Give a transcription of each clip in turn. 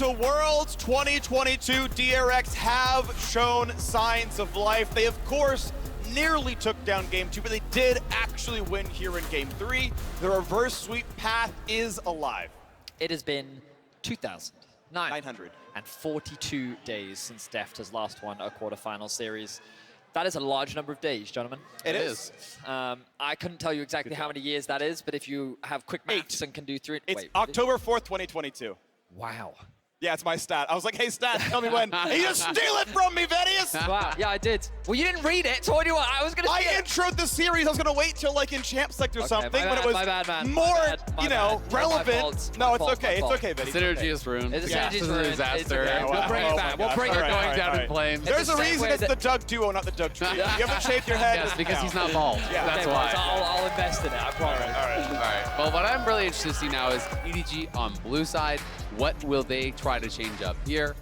to Worlds 2022. DRX have shown signs of life. They, of course, nearly took down Game 2, but they did actually win here in Game 3. The reverse sweep path is alive. It has been 2,942 days since Deft has last won a quarterfinal series. That is a large number of days, gentlemen. It is. I couldn't tell you exactly how many years that is, but if you have quick maths and can do three... It's wait, October 4th, 2022. Wow. Yeah, it's my stat. I was like, hey, stat, tell me when. And you just steal it from me, Venius! Wow, yeah, I did. Well, you didn't read it, so what do you want? I was going to I introed the series. I was going to wait till, like, in Champ Select or something when it was more, you know, relevant. No, it's okay. It's okay, Venius. Synergy is ruined. It's a disaster. Okay. We'll bring it back. We'll bring it going down in flames. There's a reason it's the Doug duo, not the Doug trio. You haven't shaved your head. Yes, because he's not bald. Yeah, that's why. I'll invest in it, I promise. All right. Well, what I'm really interested to see now is EDG on blue side. What will they try to change up here?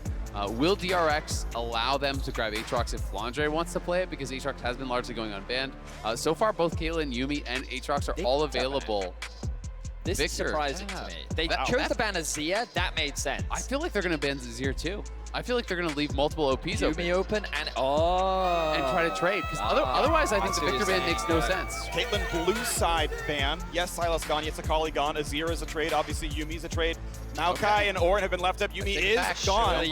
Will DRX allow them to grab Aatrox if Flandre wants to play it? Because Aatrox has been largely going unbanned. So far, both Caitlyn, Yuumi, and Aatrox are all available. This is surprising to me. They chose to ban Azir. That made sense. I feel like they're going to ban Azir too. I feel like they're going to leave multiple OPs open and try to trade. Because otherwise, I think the Victor ban makes no sense. Caitlyn blue side ban. Yes, Silas gone. Yes, Akali gone. Azir is a trade. Obviously, Yumi's a trade. Maokai and Orin have been left up. Yumi is gone.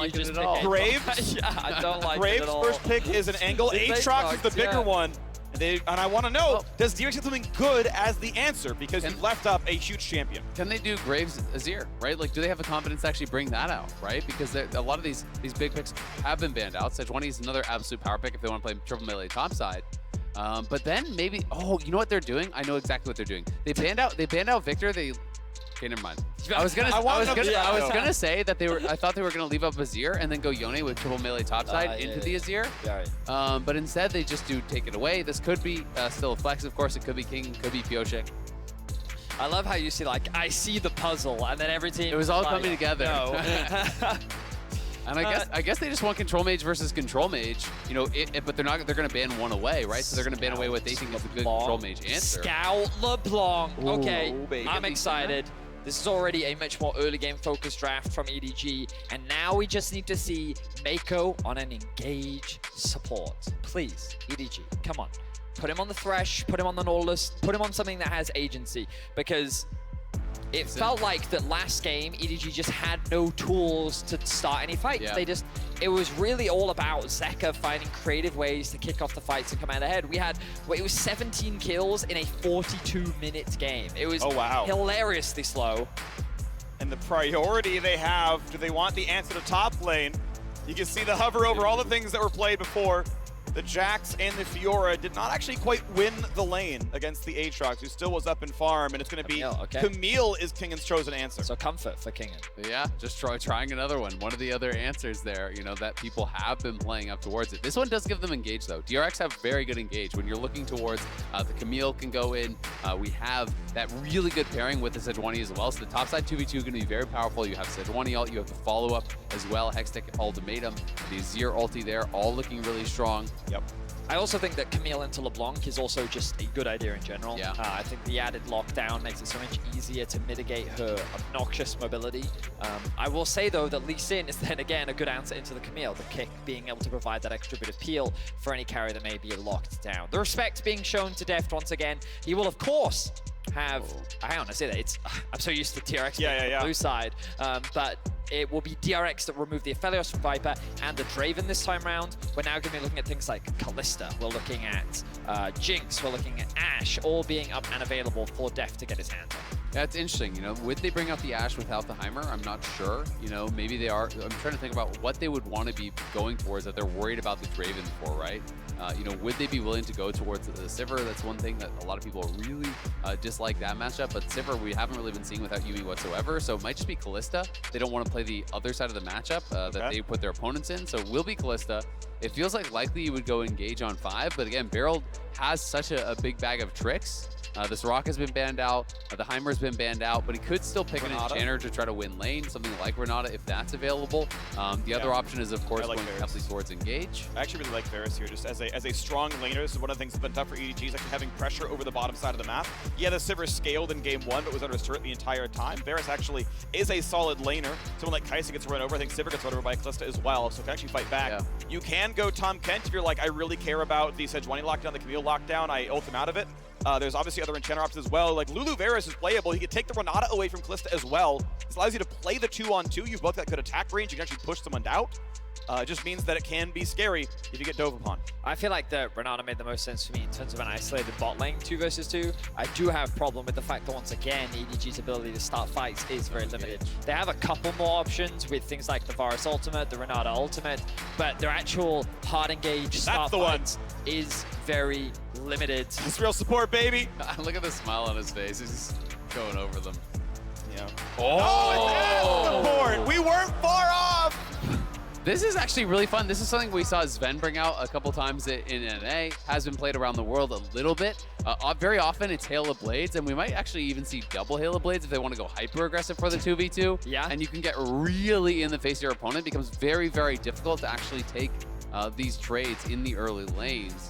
Graves. Yeah, I don't like Graves' it at all. first pick is an angle. Aatrox is the bigger one. And I want to know, does DRX get something good as the answer? Because you left up a huge champion. Can they do Graves Azir, right? Like, do they have the confidence to actually bring that out, right? Because a lot of these big picks have been banned out. Sejuani is another absolute power pick if they want to play triple melee topside. But then maybe, you know what they're doing? I know exactly what they're doing. They banned out Victor. Okay, never mind. I was gonna say that I thought they were gonna leave up Azir and then go Yone with triple melee topside into the Azir. But instead they just do take it away. This could be still a flex, of course. It could be Kingen, could be Pyosik. I love how you see, like, I see the puzzle, and then every team. It was all coming together. No. And I guess they just want control mage versus control mage, you know. But they're gonna ban one away, right? So they're gonna ban away what they think is a good control mage answer. Scout LeBlanc. Okay, baby. I'm excited. This is already a much more early game focused draft from EDG, and now we just need to see Meiko on an engage support. Please, EDG, come on. Put him on the Thresh, put him on the Nautilus, put him on something that has agency, because it felt like that last game, EDG just had no tools to start any fights. Yeah. It was really all about Zeka finding creative ways to kick off the fights and come out ahead. It was 17 kills in a 42-minute game. It was hilariously slow. And the priority they have, do they want the answer to top lane? You can see the hover over all the things that were played before. The Jax and the Fiora did not actually quite win the lane against the Aatrox, who still was up in farm, and it's going to be Camille is Kingen's chosen answer. So comfort for Kingen. Yeah, just trying another one. One of the other answers there, you know, that people have been playing up towards it. This one does give them engage, though. DRX have very good engage. When you're looking towards the Camille can go in. We have that really good pairing with the Sejuani as well. So the topside 2v2 is going to be very powerful. You have Sejuani ult, you have the follow-up as well. Hextech ultimatum, the Azir ulti there, all looking really strong. Yep. I also think that Camille into LeBlanc is also just a good idea in general. Yeah. I think the added lockdown makes it so much easier to mitigate her obnoxious mobility. I will say, though, that Lee Sin is then again a good answer into the Camille, the kick being able to provide that extra bit of peel for any carry that may be locked down. The respect being shown to Deft once again. He will, of course, have... Hang on, I say that. I'm so used to TRX being on the blue side. But it will be DRX that remove the Aphelios from Viper and the Draven this time round. We're now going to be looking at things like Kalista. We're looking at Jinx. We're looking at Ashe, all being up and available for Deft to get his hands on. That's interesting. You know, would they bring out the Ashe without the Heimer? I'm not sure. You know, maybe they are. I'm trying to think about what they would want to be going towards that they're worried about the Draven for, right? You know, would they be willing to go towards the Sivir? That's one thing that a lot of people really dislike that matchup. But Sivir, we haven't really been seeing without Yuumi whatsoever. So it might just be Kalista. They don't want to play the other side of the matchup that they put their opponents in. So it will be Kalista. It feels like likely you would go engage on 5. But again, BeryL has such a big bag of tricks The Soraka has been banned out. The Heimer's been banned out, but he could still pick an Enchanter to try to win lane, something like Renata if that's available. The other option is, of course, going heavily towards engage. I actually really like Varus here, just as a strong laner. This is one of the things that's been tough for EDG, is actually having pressure over the bottom side of the map. Yeah, the Sivir scaled in game 1, but was under his turret the entire time. Varus actually is a solid laner. Someone like Kaisa gets run over. I think Sivir gets run over by Kalista as well, so can actually fight back. Yeah. You can go Tom Kent if you're like, I really care about the Sejuani lockdown, the Camille lockdown. I ult him out of it. There's obviously other Enchanter options as well. Like Lulu Varus is playable. He could take the Renata away from Kalista as well. This allows you to play the 2-on-2. You've both got good attack range. You can actually push someone out. It just means that it can be scary if you get dove upon. I feel like the Renata made the most sense for me in terms of an isolated bot lane 2 versus 2. I do have a problem with the fact that once again, EDG's ability to start fights is very limited. They have a couple more options with things like the Varus ultimate, the Renata ultimate, but their actual hard engage start fights is very limited. It's real support, baby. Look at the smile on his face. He's just going over them. Yeah. Oh, it's support. We weren't far off. This is actually really fun. This is something we saw Sven bring out a couple times in NA, has been played around the world a little bit. Very often it's Hail of Blades, and we might actually even see double Hail of Blades if they want to go hyper aggressive for the 2v2. Yeah. And you can get really in the face of your opponent. It becomes very, very difficult to actually take these trades in the early lanes.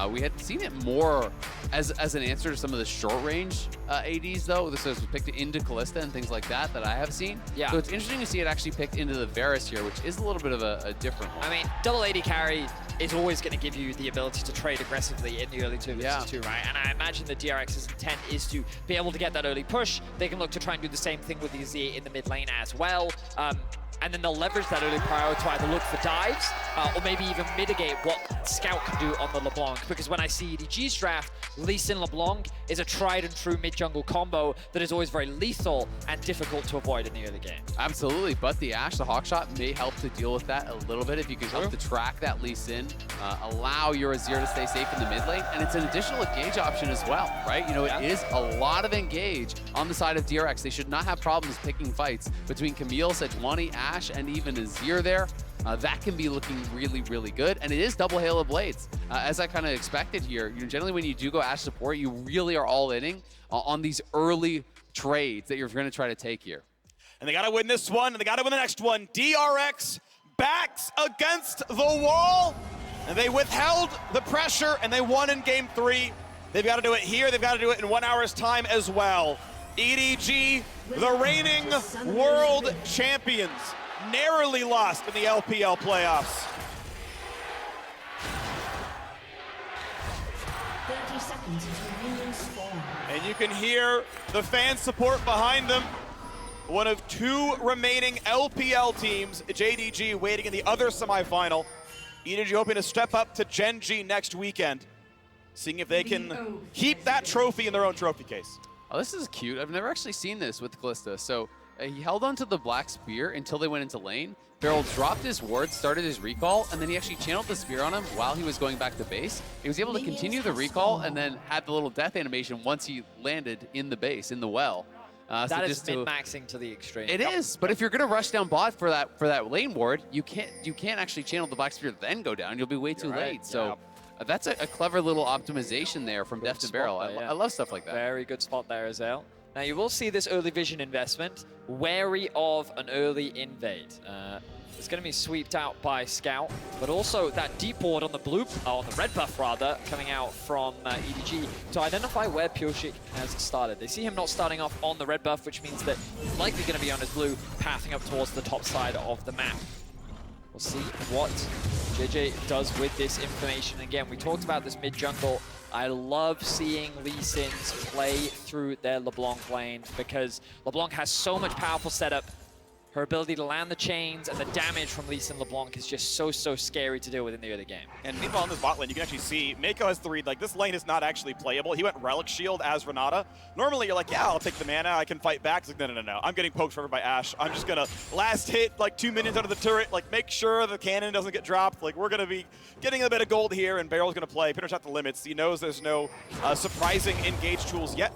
We had seen it more as an answer to some of the short-range ADs, though. This was picked into Kalista and things like that I have seen. Yeah. So it's interesting to see it actually picked into the Varus here, which is a little bit of a different one. I mean, double AD carry is always going to give you the ability to trade aggressively in the early 2 versus 2, right? And I imagine the DRX's intent is to be able to get that early push. They can look to try and do the same thing with the Azir in the mid lane as well. And then they'll leverage that early prior to either look for dives or maybe even mitigate what Scout can do on the LeBlanc. Because when I see EDG's draft, Lee Sin LeBlanc is a tried and true mid-jungle combo that is always very lethal and difficult to avoid in the early game. Absolutely, but the Ashe, the Hawkshot may help to deal with that a little bit if you can help to track that Lee Sin, allow your Azir to stay safe in the mid lane, and it's an additional engage option as well, right? You know, it is a lot of engage on the side of DRX. They should not have problems picking fights between Camille, Sejuani, Ashe, and even Azir there. That can be looking really, really good. And it is double Hail of Blades. As I kind of expected here, you know, generally when you do go Ashe support, you really are all inning on these early trades that you're going to try to take here. And they got to win this one, and they got to win the next one. DRX backs against the wall, and they withheld the pressure, and they won in game 3. They've got to do it here. They've got to do it in 1 hour's time as well. EDG, the reigning world champions, narrowly lost in the LPL playoffs. 30 seconds until minions spawn. And you can hear the fan support behind them. One of 2 remaining LPL teams, JDG waiting in the other semifinal. EDG hoping to step up to JieJie next weekend, seeing if they can keep that trophy in their own trophy case. Oh, this is cute. I've never actually seen this with Kalista. So he held onto the black spear until they went into lane. BeryL dropped his ward, started his recall, and then he actually channeled the spear on him while he was going back to base. He was able to continue the recall and then had the little death animation once he landed in the base, in the well. That is min-maxing to the extreme. It is, but if you're going to rush down bot for that lane ward, you can't actually channel the black spear then go down. You'll be way too late. So that's a clever little optimization there from Deft and BeryL. I love stuff like that. Very good spot there as well. Now you will see this early vision investment, wary of an early invade. It's going to be sweeped out by Scout, but also that deep ward on the on the red buff rather, coming out from EDG to identify where Pyosik has started. They see him not starting off on the red buff, which means that he's likely going to be on his blue, pathing up towards the top side of the map. We'll see what JieJie does with this information. Again, we talked about this mid-jungle. I love seeing Lee Sin's play through their LeBlanc lane because LeBlanc has so much powerful setup. Her ability to land the chains and the damage from Lee Sin LeBlanc is just so scary to deal with in the early game. And meanwhile, in this bot lane, you can actually see Meiko has the read. Like, this lane is not actually playable. He went Relic Shield as Renata. Normally, you're like, yeah, I'll take the mana. I can fight back. It's like, no. I'm getting poked forever by Ashe. I'm just going to last hit, like, 2 minions under the turret. Like, make sure the cannon doesn't get dropped. Like, we're going to be getting a bit of gold here, and BeryL's going to play. Pinner's at the limits. He knows there's no surprising engage tools yet.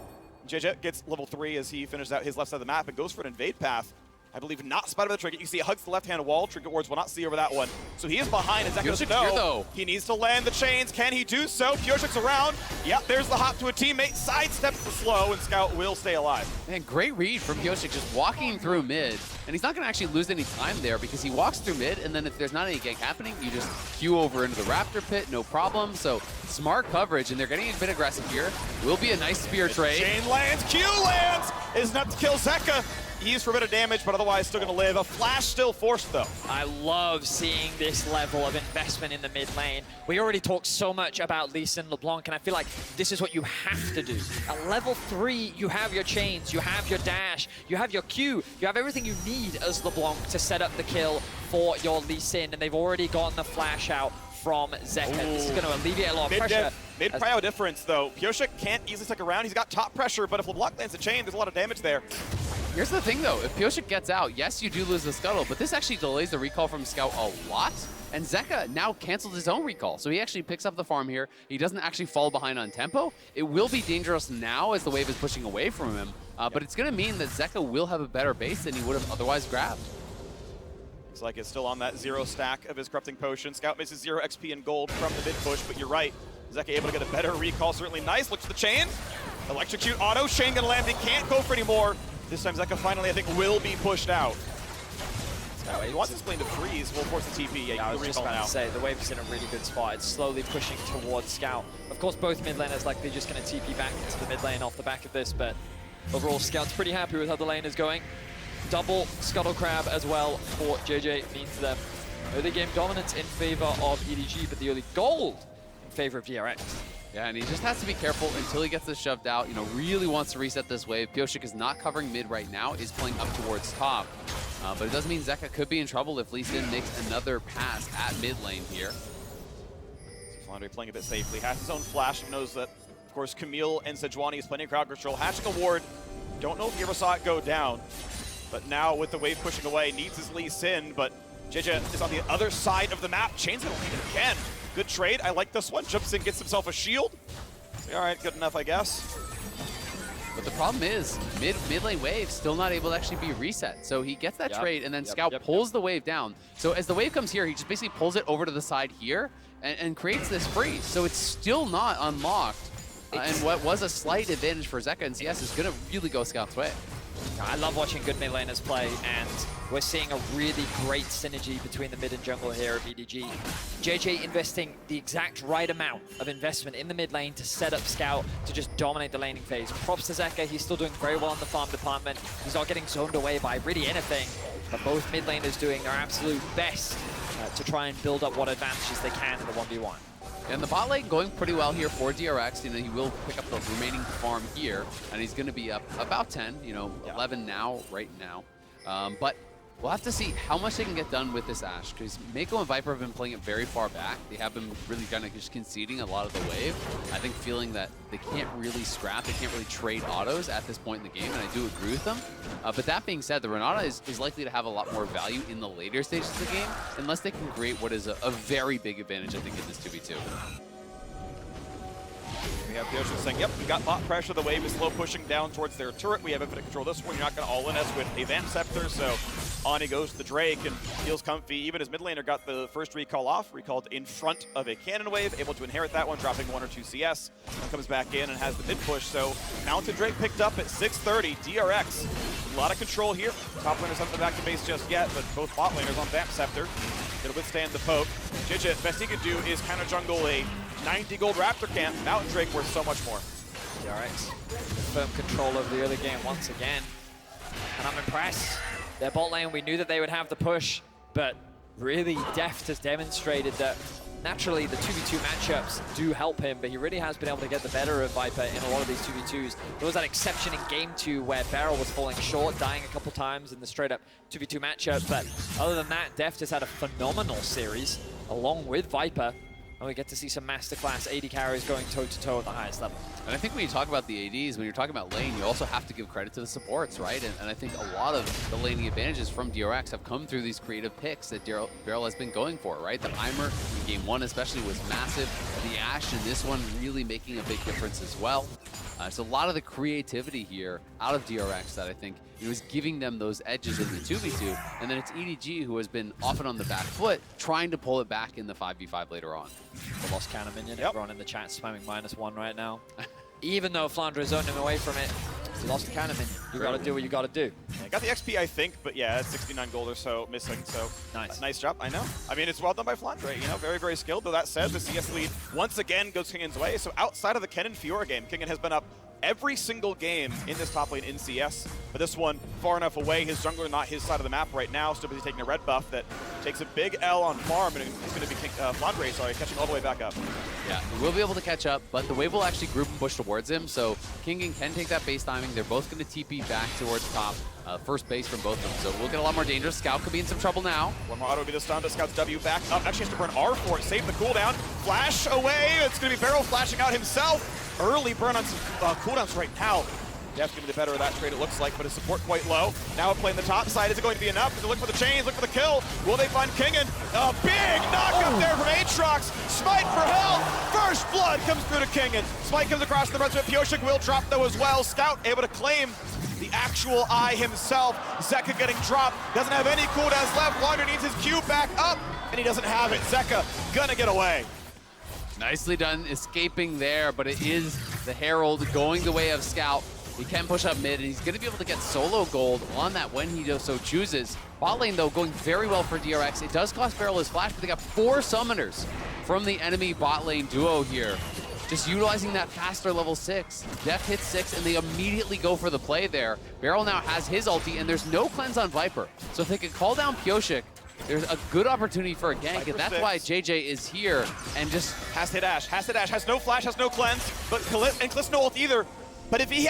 JieJie gets level 3 as he finishes out his left side of the map and goes for an invade path. I believe not spotted by the Trinket. You see it hugs the left-hand wall. Trinket wards will not see over that one. So he is behind, and Zeka doesn't know. He needs to land the chains. Can he do so? Pyosik's around. Yep, there's the hop to a teammate. Sidesteps the slow, and Scout will stay alive. Man, great read from Pyosik, just walking through mid. And he's not going to actually lose any time there because he walks through mid, and then if there's not any gank happening, you just queue over into the Raptor pit, no problem. So smart coverage, and they're getting a bit aggressive here. Will be a nice spear trade. Chain lands, Q lands! Is enough to kill Zeka. He's for a bit of damage, but otherwise still going to live. A flash still forced, though. I love seeing this level of investment in the mid lane. We already talked so much about Lee Sin, LeBlanc, and I feel like this is what you have to do. At level 3, you have your chains, you have your dash, you have your Q, you have everything you need as LeBlanc to set up the kill for your Lee Sin, and they've already gotten the flash out from Zeka. This is going to alleviate a lot of pressure. Mid-prio difference, though. Pyosik can't easily stick around. He's got top pressure, but if LeBlanc lands a chain, there's a lot of damage there. Here's the thing, though. If Pyosik gets out, yes, you do lose the scuttle, but this actually delays the recall from Scout a lot. And Zeka now canceled his own recall, so he actually picks up the farm here. He doesn't actually fall behind on tempo. It will be dangerous now as the wave is pushing away from him, but it's going to mean that Zeka will have a better base than he would have otherwise grabbed. Looks like it's still on that 0 stack of his Corrupting Potion. Scout misses 0 XP and gold from the mid push, but you're right. Zeka able to get a better recall, certainly nice. Looks at the chain. Electrocute auto, chain gonna land. He can't go for any more. This time Zeka finally, I think, will be pushed out. He wants his lane to freeze. We'll force the TP. Yeah, I was just about to say, the wave is in a really good spot. It's slowly pushing towards Scout. Of course, both mid laners likely just going to TP back into the mid lane off the back of this, but overall, Scout's pretty happy with how the lane is going. Double Scuttle Crab as well for JieJie means them early game dominance in favor of EDG, but the early gold in favor of DRX. Yeah, and he just has to be careful until he gets this shoved out. You know, really wants to reset this wave. Pyosik is not covering mid right now, is playing up towards top. But it does mean Zeka could be in trouble if Lee Sin makes another pass at mid lane here. Flandre playing a bit safely. Has his own flash. Knows that, of course, Camille and Sejuani is plenty of crowd control. Hatching a ward. Don't know if you ever saw it go down. But now with the wave pushing away, needs his Lee Sin. But JieJie is on the other side of the map. Chain's gonna lead it again. Good trade. I like this one. Jumps in, gets himself a shield. All right, good enough, I guess. But the problem is, mid lane wave still not able to actually be reset. So he gets that trade, and then Scout pulls the wave down. So as the wave comes here, he just basically pulls it over to the side here and creates this freeze. So it's still not unlocked. And what was a slight advantage for Zeka and CS is going to really go Scout's way. I love watching good mid laners play, and we're seeing a really great synergy between the mid and jungle here of EDG. JieJie investing the exact right amount of investment in the mid lane to set up Scout to just dominate the laning phase. Props to Zeka, he's still doing very well in the farm department. He's not getting zoned away by really anything, but both mid laners doing their absolute best to try and build up what advantages they can in the 1v1. And the bot lane going pretty well here for DRX. You know, he will pick up the remaining farm here, and he's going to be up about 10, 11 now, right now. But we'll have to see how much they can get done with this Ashe, because Meiko and Viper have been playing it very far back. They have been really kind of just conceding a lot of the wave. I think feeling that they can't really scrap, they can't really trade autos at this point in the game, and I do agree with them. But that being said, the Renata is likely to have a lot more value in the later stages of the game, unless they can create what is a very big advantage, I think, in this 2v2. We have Pyosik saying, yep, we got bot pressure. The wave is slow pushing down towards their turret. We have infinite control this one. You're not going to all-in us with a Vamp Scepter, so on he goes to the Drake and feels comfy. Even his mid laner got the first recall off, recalled in front of a cannon wave, able to inherit that one, dropping 1 or 2 CS. And comes back in and has the mid push, so Mounted Drake picked up at 630. DRX, a lot of control here. Top laners haven't been back to base just yet, but both bot laners on Vamp Scepter. Gonna withstand the poke. JieJie, best he could do is counter jungle a 90 gold Raptor camp. Mountain Drake worth so much more. DRX, firm control over the early game once again. And I'm impressed. Their bot lane, we knew that they would have the push, but really Deft has demonstrated that naturally the 2v2 matchups do help him, but he really has been able to get the better of Viper in a lot of these 2v2s. There was that exception in game 2 where BeryL was falling short, dying a couple times in the straight up 2v2 matchup, but other than that, Deft has had a phenomenal series along with Viper. And we get to see some masterclass AD carries going toe-to-toe at the highest level. And I think when you talk about the ADs, when you're talking about lane, you also have to give credit to the supports, right? And I think a lot of the laning advantages from DRX have come through these creative picks that BeryL has been going for, right? The Heimer in game 1 especially was massive. The Ashe in this one really making a big difference as well. So a lot of the creativity here out of DRX that I think is giving them those edges in the 2v2, and then it's EDG who has been often on the back foot, trying to pull it back in the 5v5 later on. The lost cannon minion. Yep. Everyone in the chat spamming -1 right now. Even though Flandre is zoning him away from it, he lost the cannon minion. You got to do what you got to do. Yeah, got the XP, I think, but yeah, it's 69 gold or so missing, so Nice. nice job, I know. I mean, it's well done by Flandre, you know, very, very skilled. Though that said, the CS lead once again goes Kingen's way. So outside of the Ken and Fiora game, Kingen has been up every single game in this top lane in CS, but this one far enough away. His jungler not his side of the map right now, still busy taking a red buff that takes a big L on farm, and it's going to be Flandre, sorry, catching all the way back up. Yeah, he will be able to catch up, but the wave will actually group and push towards him, so Kingen can take that base timing. They're both going to TP back towards top, first base from both of them, so we'll get a lot more dangerous. Scout could be in some trouble now. One more auto will be the stun, but Scout's W back up. Actually has to burn R for it, save the cooldown. Flash away, it's going to be BeryL flashing out himself. Early burn on some cooldowns right now. Deft gonna be the better of that trade, it looks like, but his support quite low. Now playing the top side, is it going to be enough? They look for the chains, look for the kill. Will they find Kingen? A big knock up there from Aatrox. Smite for health. First blood comes through to Kingen. Smite comes across the rest of it. Pyosik will drop though as well. Scout able to claim the actual eye himself. Zeka getting dropped. Doesn't have any cooldowns left. Flandre needs his Q back up, and he doesn't have it. Zeka gonna get away. Nicely done escaping there, but it is the Herald going the way of Scout. He can push up mid, and he's going to be able to get solo gold on that when he so chooses. Bot lane, though, going very well for DRX. It does cost BeryL his flash, but they got 4 summoners from the enemy bot lane duo here. Just utilizing that faster level 6. Deft hits 6, and they immediately go for the play there. BeryL now has his ulti, and there's no cleanse on Viper. So if they can call down Pyosik, there's a good opportunity for a gank, and that's why JieJie is here and just has to hit Ashe. Has no flash, has no cleanse, but Kalista no ult either. But if he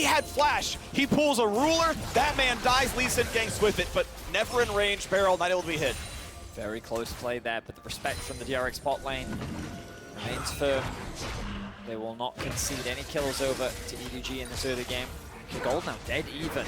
had flash, he pulls a ruler. That man dies. Lee Sin ganks with it, but never in range. BeryL not able to be hit. Very close play there, but the respect from the DRX bot lane remains firm. They will not concede any kills over to EDG in this early game. The gold now dead even.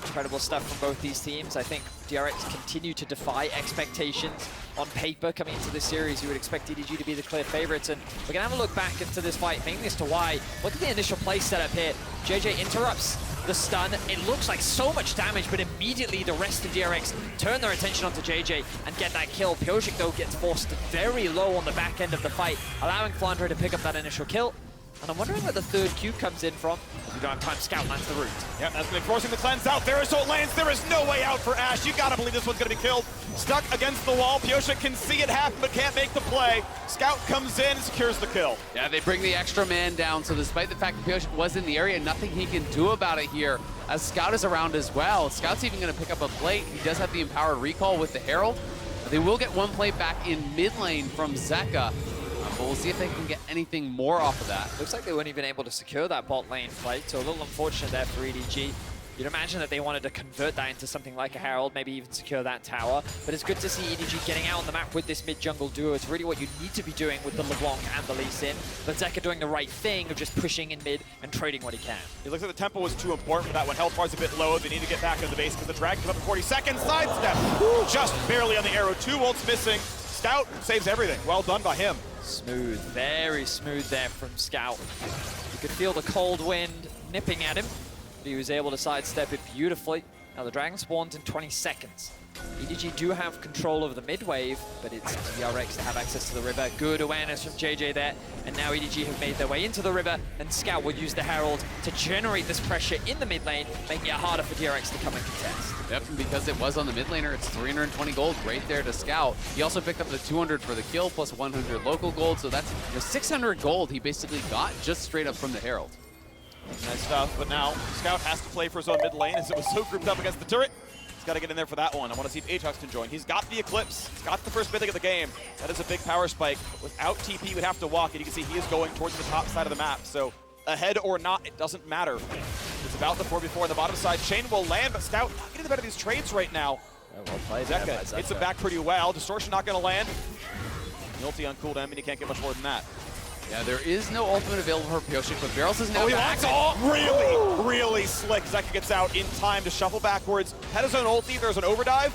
Incredible stuff from both these teams. I think DRX continue to defy expectations on paper coming into this series. You would expect EDG to be the clear favorites, and we're gonna have a look back into this fight, mainly as to why. Look at the initial play setup here. JieJie interrupts the stun. It looks like so much damage, but immediately the rest of DRX turn their attention onto JieJie and get that kill. Pyosik, though, gets forced very low on the back end of the fight, allowing Flandre to pick up that initial kill. And I'm wondering where the third Q comes in from. We don't have time. Scout lands the root. Yep, that's going to be forcing the cleanse out. There is ult lands. There is no way out for Ashe. You got to believe this one's going to be killed. Stuck against the wall. Pyosik can see it happen, but can't make the play. Scout comes in, secures the kill. Yeah, they bring the extra man down. So despite the fact that Pyosik was in the area, nothing he can do about it here, as Scout is around as well. Scout's even going to pick up a plate. He does have the empowered recall with the Herald. They will get one plate back in mid lane from Zeka. But we'll see if they can get anything more off of that. Looks like they weren't even able to secure that bot lane fight, so a little unfortunate there for EDG. You'd imagine that they wanted to convert that into something like a Herald, maybe even secure that tower. But it's good to see EDG getting out on the map with this mid-jungle duo. It's really what you need to be doing with the LeBlanc and the Lee Sin. But Zeka doing the right thing of just pushing in mid and trading what he can. It looks like the tempo was too important for that one. Health bar's a bit low. They need to get back into the base because the drag comes up in 40 seconds. Sidestep. Just barely on the arrow. 2 ults missing. Scout saves everything. Well done by him. Smooth, very smooth there from Scout. You could feel the cold wind nipping at him, but he was able to sidestep it beautifully. Now the dragon spawns in 20 seconds. EDG do have control over the mid wave, but it's DRX to have access to the river. Good awareness from JieJie there, and now EDG have made their way into the river, and Scout will use the Herald to generate this pressure in the mid lane, making it harder for DRX to come and contest. Yep, and because it was on the mid laner, it's 320 gold right there to Scout. He also picked up the 200 for the kill, plus 100 local gold, so that's 600 gold he basically got just straight up from the Herald. Nice stuff, but now Scout has to play for his own mid lane as it was so grouped up against the turret. He's got to get in there for that one. I want to see if Aatrox can join. He's got the Eclipse. He's got the first mythic of the game. That is a big power spike. Without TP, he would have to walk, and you can see he is going towards the top side of the map. So ahead or not, it doesn't matter. It's about the 4v4 on the bottom side. Chain will land, but Scout not getting the better of these trades right now. Well played, Zeka hits him back pretty well. Distortion not going to land. Ulti on cooldown, and he can't get much more than that. Yeah, there is no ultimate available for Pyosik, but BeryL is now he back. wants it. Really slick. Zeka gets out in time to shuffle backwards. Had his own ulti. There's an overdive.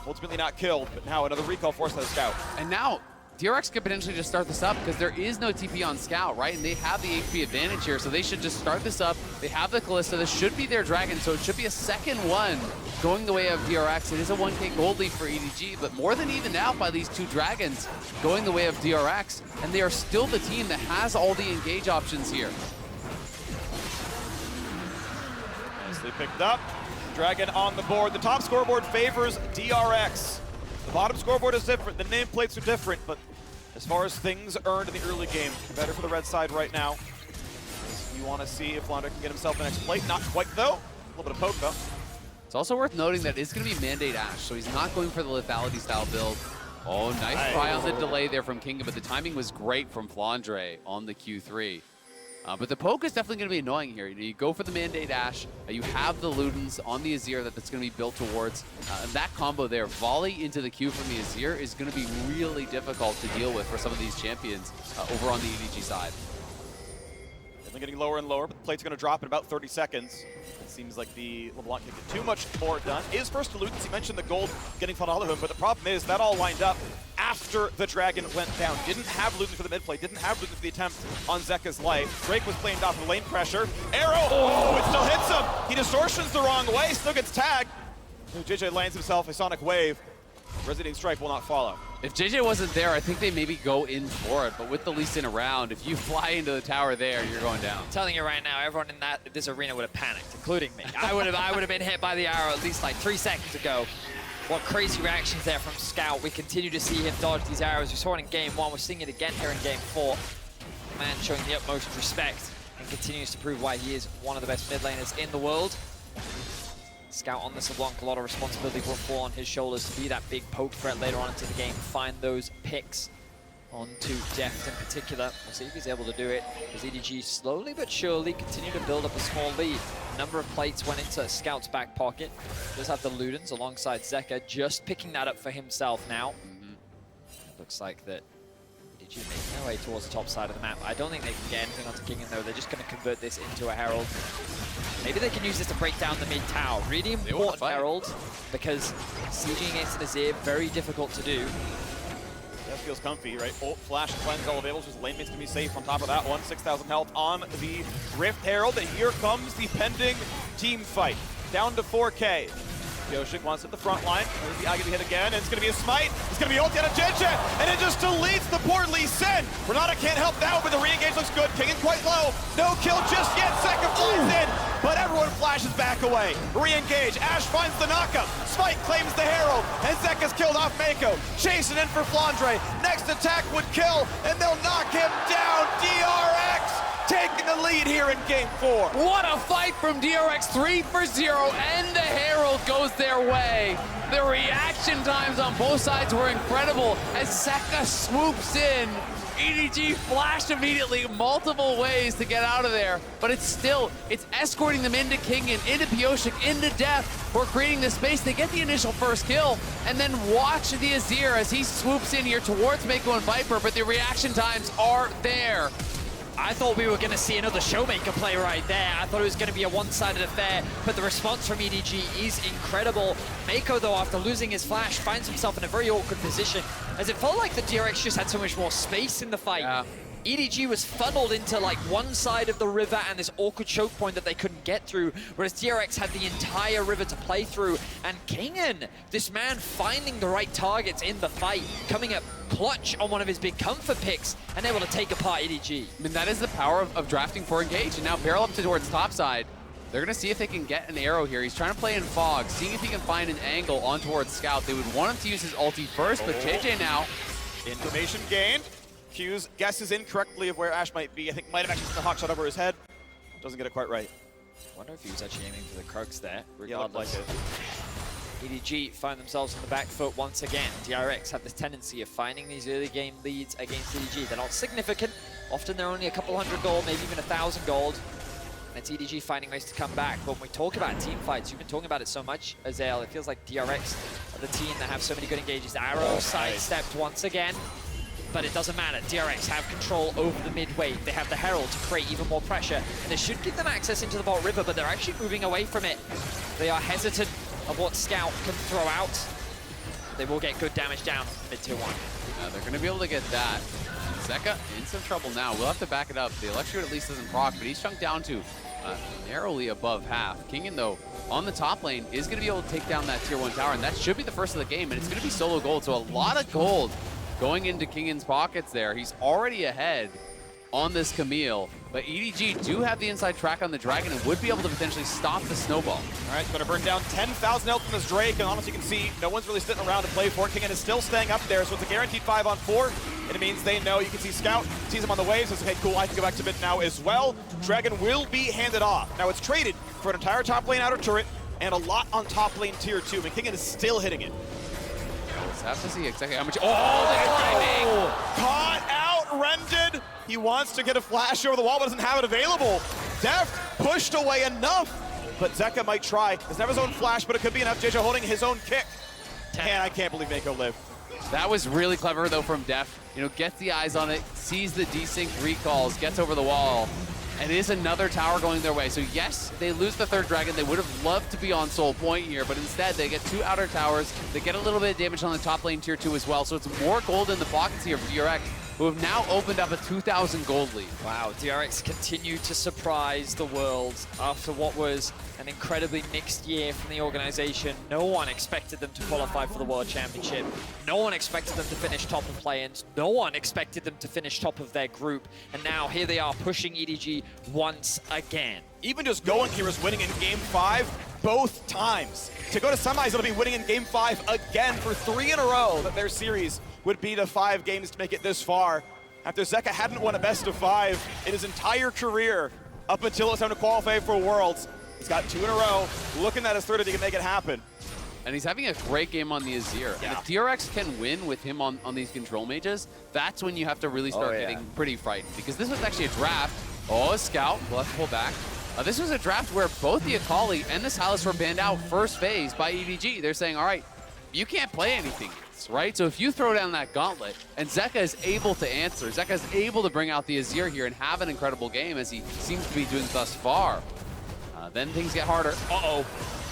Ultimately not killed, but now another recall forced by the Scout. And now DRX could potentially just start this up because there is no TP on Scout, right? And they have the HP advantage here, so they should just start this up. They have the Kalista. This should be their Dragon, so it should be a second one going the way of DRX. It is a 1K gold lead for EDG, but more than evened out by these two Dragons going the way of DRX, and they are still the team that has all the engage options here. Nicely picked up. Dragon on the board. The top scoreboard favors DRX. The bottom scoreboard is different. The nameplates are different, but as far as things earned in the early game, better for the red side right now. You want to see if Flandre can get himself the next plate. Not quite, though. A little bit of poke, though. It's also worth noting that it's going to be Mandate Ashe, so he's not going for the lethality style build. Oh, nice try on the delay there from Kingen, but the timing was great from Flandre on the Q3. But the poke is definitely going to be annoying here. You go for the Mandate Ashe, you have the Ludens on the Azir that's going to be built towards. And that combo there, volley into the Q from the Azir, is going to be really difficult to deal with for some of these champions over on the EDG side. Definitely getting lower and lower, but the plate's going to drop in about 30 seconds. It seems like the LeBlanc can get too much more done. Is first to Ludens. He mentioned the gold getting funneled out of him, but the problem is that all lined up after the Dragon went down. Didn't have Ludens for the mid play, didn't have Ludens for the attempt on Zeka's life. Drake was blamed off the lane pressure. Arrow! Oh, it still hits him! He distortions the wrong way, still gets tagged. JieJie lands himself a Sonic Wave. Resonating Strike will not follow. If JieJie wasn't there, I think they maybe go in for it, but with the Lee Sin around, if you fly into the tower there, you're going down. I'm telling you right now, everyone in this arena would have panicked, including me. I would have been hit by the arrow at least like 3 seconds ago. What crazy reactions there from Scout. We continue to see him dodge these arrows. We saw it in game 1. We're seeing it again here in game 4. Man showing the utmost respect and continues to prove why he is one of the best mid laners in the world. Scout on this LeBlanc, a lot of responsibility will fall on his shoulders to be that big poke threat later on into the game, find those picks onto Deft in particular. We'll see if he's able to do it, as EDG slowly but surely continue to build up a small lead. A number of plates went into Scout's back pocket. Does have the Ludens alongside Zeka, just picking that up for himself now. Looks like that EDG making their way towards the top side of the map. I don't think they can get anything onto Kingen though. They're just going to convert this into a Herald. Maybe they can use this to break down the mid tower. Really important Herald, because sieging against an Azir, very difficult to do. That feels comfy, right? Ult, flash, cleanse, all available. Just lane mates can be safe on top of that one. 6,000 health on the Rift Herald. And here comes the pending team fight. Down to 4K. Pyosik wants at the front line. There's the Agony hit again, and it's going to be a smite. It's going to be ult out of JieJie, and it just deletes the poor Lee Sin. Renata can't help that, but the re-engage looks good. Kingen quite low. No kill just yet. Zeka flies in, but everyone flashes back away. Re-engage. Ashe finds the knockup. Smite claims the Herald, and Zeka's killed off Meiko. Chasing in for Flandre. Next attack would kill, and they'll knock him down. DRX taking the lead here in game 4. What a fight from DRX, 3 for 0, and the Herald goes their way. The reaction times on both sides were incredible as Zeka swoops in. EDG flashed immediately, multiple ways to get out of there, but it's escorting them into Kingen, into Pyosik, into Deft. We're creating the space. They get the initial first kill, and then watch the Azir as he swoops in here towards Meiko and Viper, but the reaction times are there. I thought we were going to see another Showmaker play right there. I thought it was going to be a one-sided affair, but the response from EDG is incredible. Meiko, though, after losing his flash, finds himself in a very awkward position, as it felt like the DRX just had so much more space in the fight. Yeah. EDG was funneled into like one side of the river and this awkward choke point that they couldn't get through, whereas DRX had the entire river to play through. And Kingen, this man finding the right targets in the fight, coming up clutch on one of his big comfort picks and able to take apart EDG. I mean, that is the power of drafting for engage. And now BeryL up towards top side. They're going to see if they can get an arrow here. He's trying to play in fog, seeing if he can find an angle on towards Scout. They would want him to use his ulti first, but JieJie now. Information gained. Q's guesses incorrectly of where Ashe might be. I think might have actually seen the hawk shot over his head. Doesn't get it quite right. I wonder if he was actually aiming for the Crux there. Yeah, looked like it. EDG find themselves on the back foot once again. DRX have this tendency of finding these early game leads against EDG. They're not significant. Often they're only a couple hundred gold, maybe even 1,000 gold. And it's EDG finding ways to come back. But when we talk about team fights, you've been talking about it so much, Azale. It feels like DRX are the team that have so many good engages. Arrow sidestepped once again. But it doesn't matter. DRX have control over the mid wave. They have the Herald to create even more pressure. And this should give them access into the bot river, but they're actually moving away from it. They are hesitant of what Scout can throw out. They will get good damage down mid-tier 1. They're going to be able to get that. Zeka in some trouble now. We'll have to back it up. The electrocute at least doesn't proc, but he's chunked down to narrowly above half. Kingen, though, on the top lane, is going to be able to take down that tier 1 tower, and that should be the first of the game, and it's going to be solo gold. So a lot of gold going into Kingen's pockets there. He's already ahead on this Camille, but EDG do have the inside track on the Dragon and would be able to potentially stop the snowball. All right, going to burn down 10,000 health from this Drake, and honestly you can see no one's really sitting around to play for it. Kingen is still staying up there, so it's a guaranteed 5-on-4, and it means they know. You can see Scout sees him on the waves, says, okay, cool, I can go back to mid now as well. Dragon will be handed off. Now it's traded for an entire top lane outer turret and a lot on top lane tier 2, and Kingen is still hitting it. Let's have to see exactly how much. Oh, the timing! Caught out, Rended. He wants to get a flash over the wall, but doesn't have it available. Deft pushed away enough, but Zeka might try. Doesn't have his own flash, but it could be enough. JieJie holding his own kick. And I can't believe Meiko lived. That was really clever, though, from Deft. You know, gets the eyes on it, sees the desync recalls, gets over the wall, and it is another tower going their way. So yes, they lose the third dragon. They would have loved to be on Soul Point here, but instead they get 2 outer towers. They get a little bit of damage on the top lane tier 2 as well. So it's more gold in the pockets here for DRX, who have now opened up a 2,000 gold lead. Wow, DRX continue to surprise the world after what was an incredibly mixed year from the organization. No one expected them to qualify for the World Championship. No one expected them to finish top of play-ins. No one expected them to finish top of their group. And now here they are pushing EDG once again. Even just going here is winning in game 5 both times. To go to semis, it'll be winning in game 5 again for 3 in a row that their series would be to 5 games to make it this far. After Zeka hadn't won a best of 5 in his entire career up until it's time to qualify for Worlds. He's got 2 in a row, looking at his third if he can make it happen. And he's having a great game on the Azir. Yeah. And if DRX can win with him on these control mages, that's when you have to really start getting pretty frightened. Because this was actually a draft. Oh, a scout. We'll have to pull back. This was a draft where both the Akali and the Sylas were banned out first phase by EDG. They're saying, all right, you can't play anything else, right? So if you throw down that gauntlet, and Zeka is able to answer, Zeka is able to bring out the Azir here and have an incredible game as he seems to be doing thus far. Then things get harder. Uh-oh.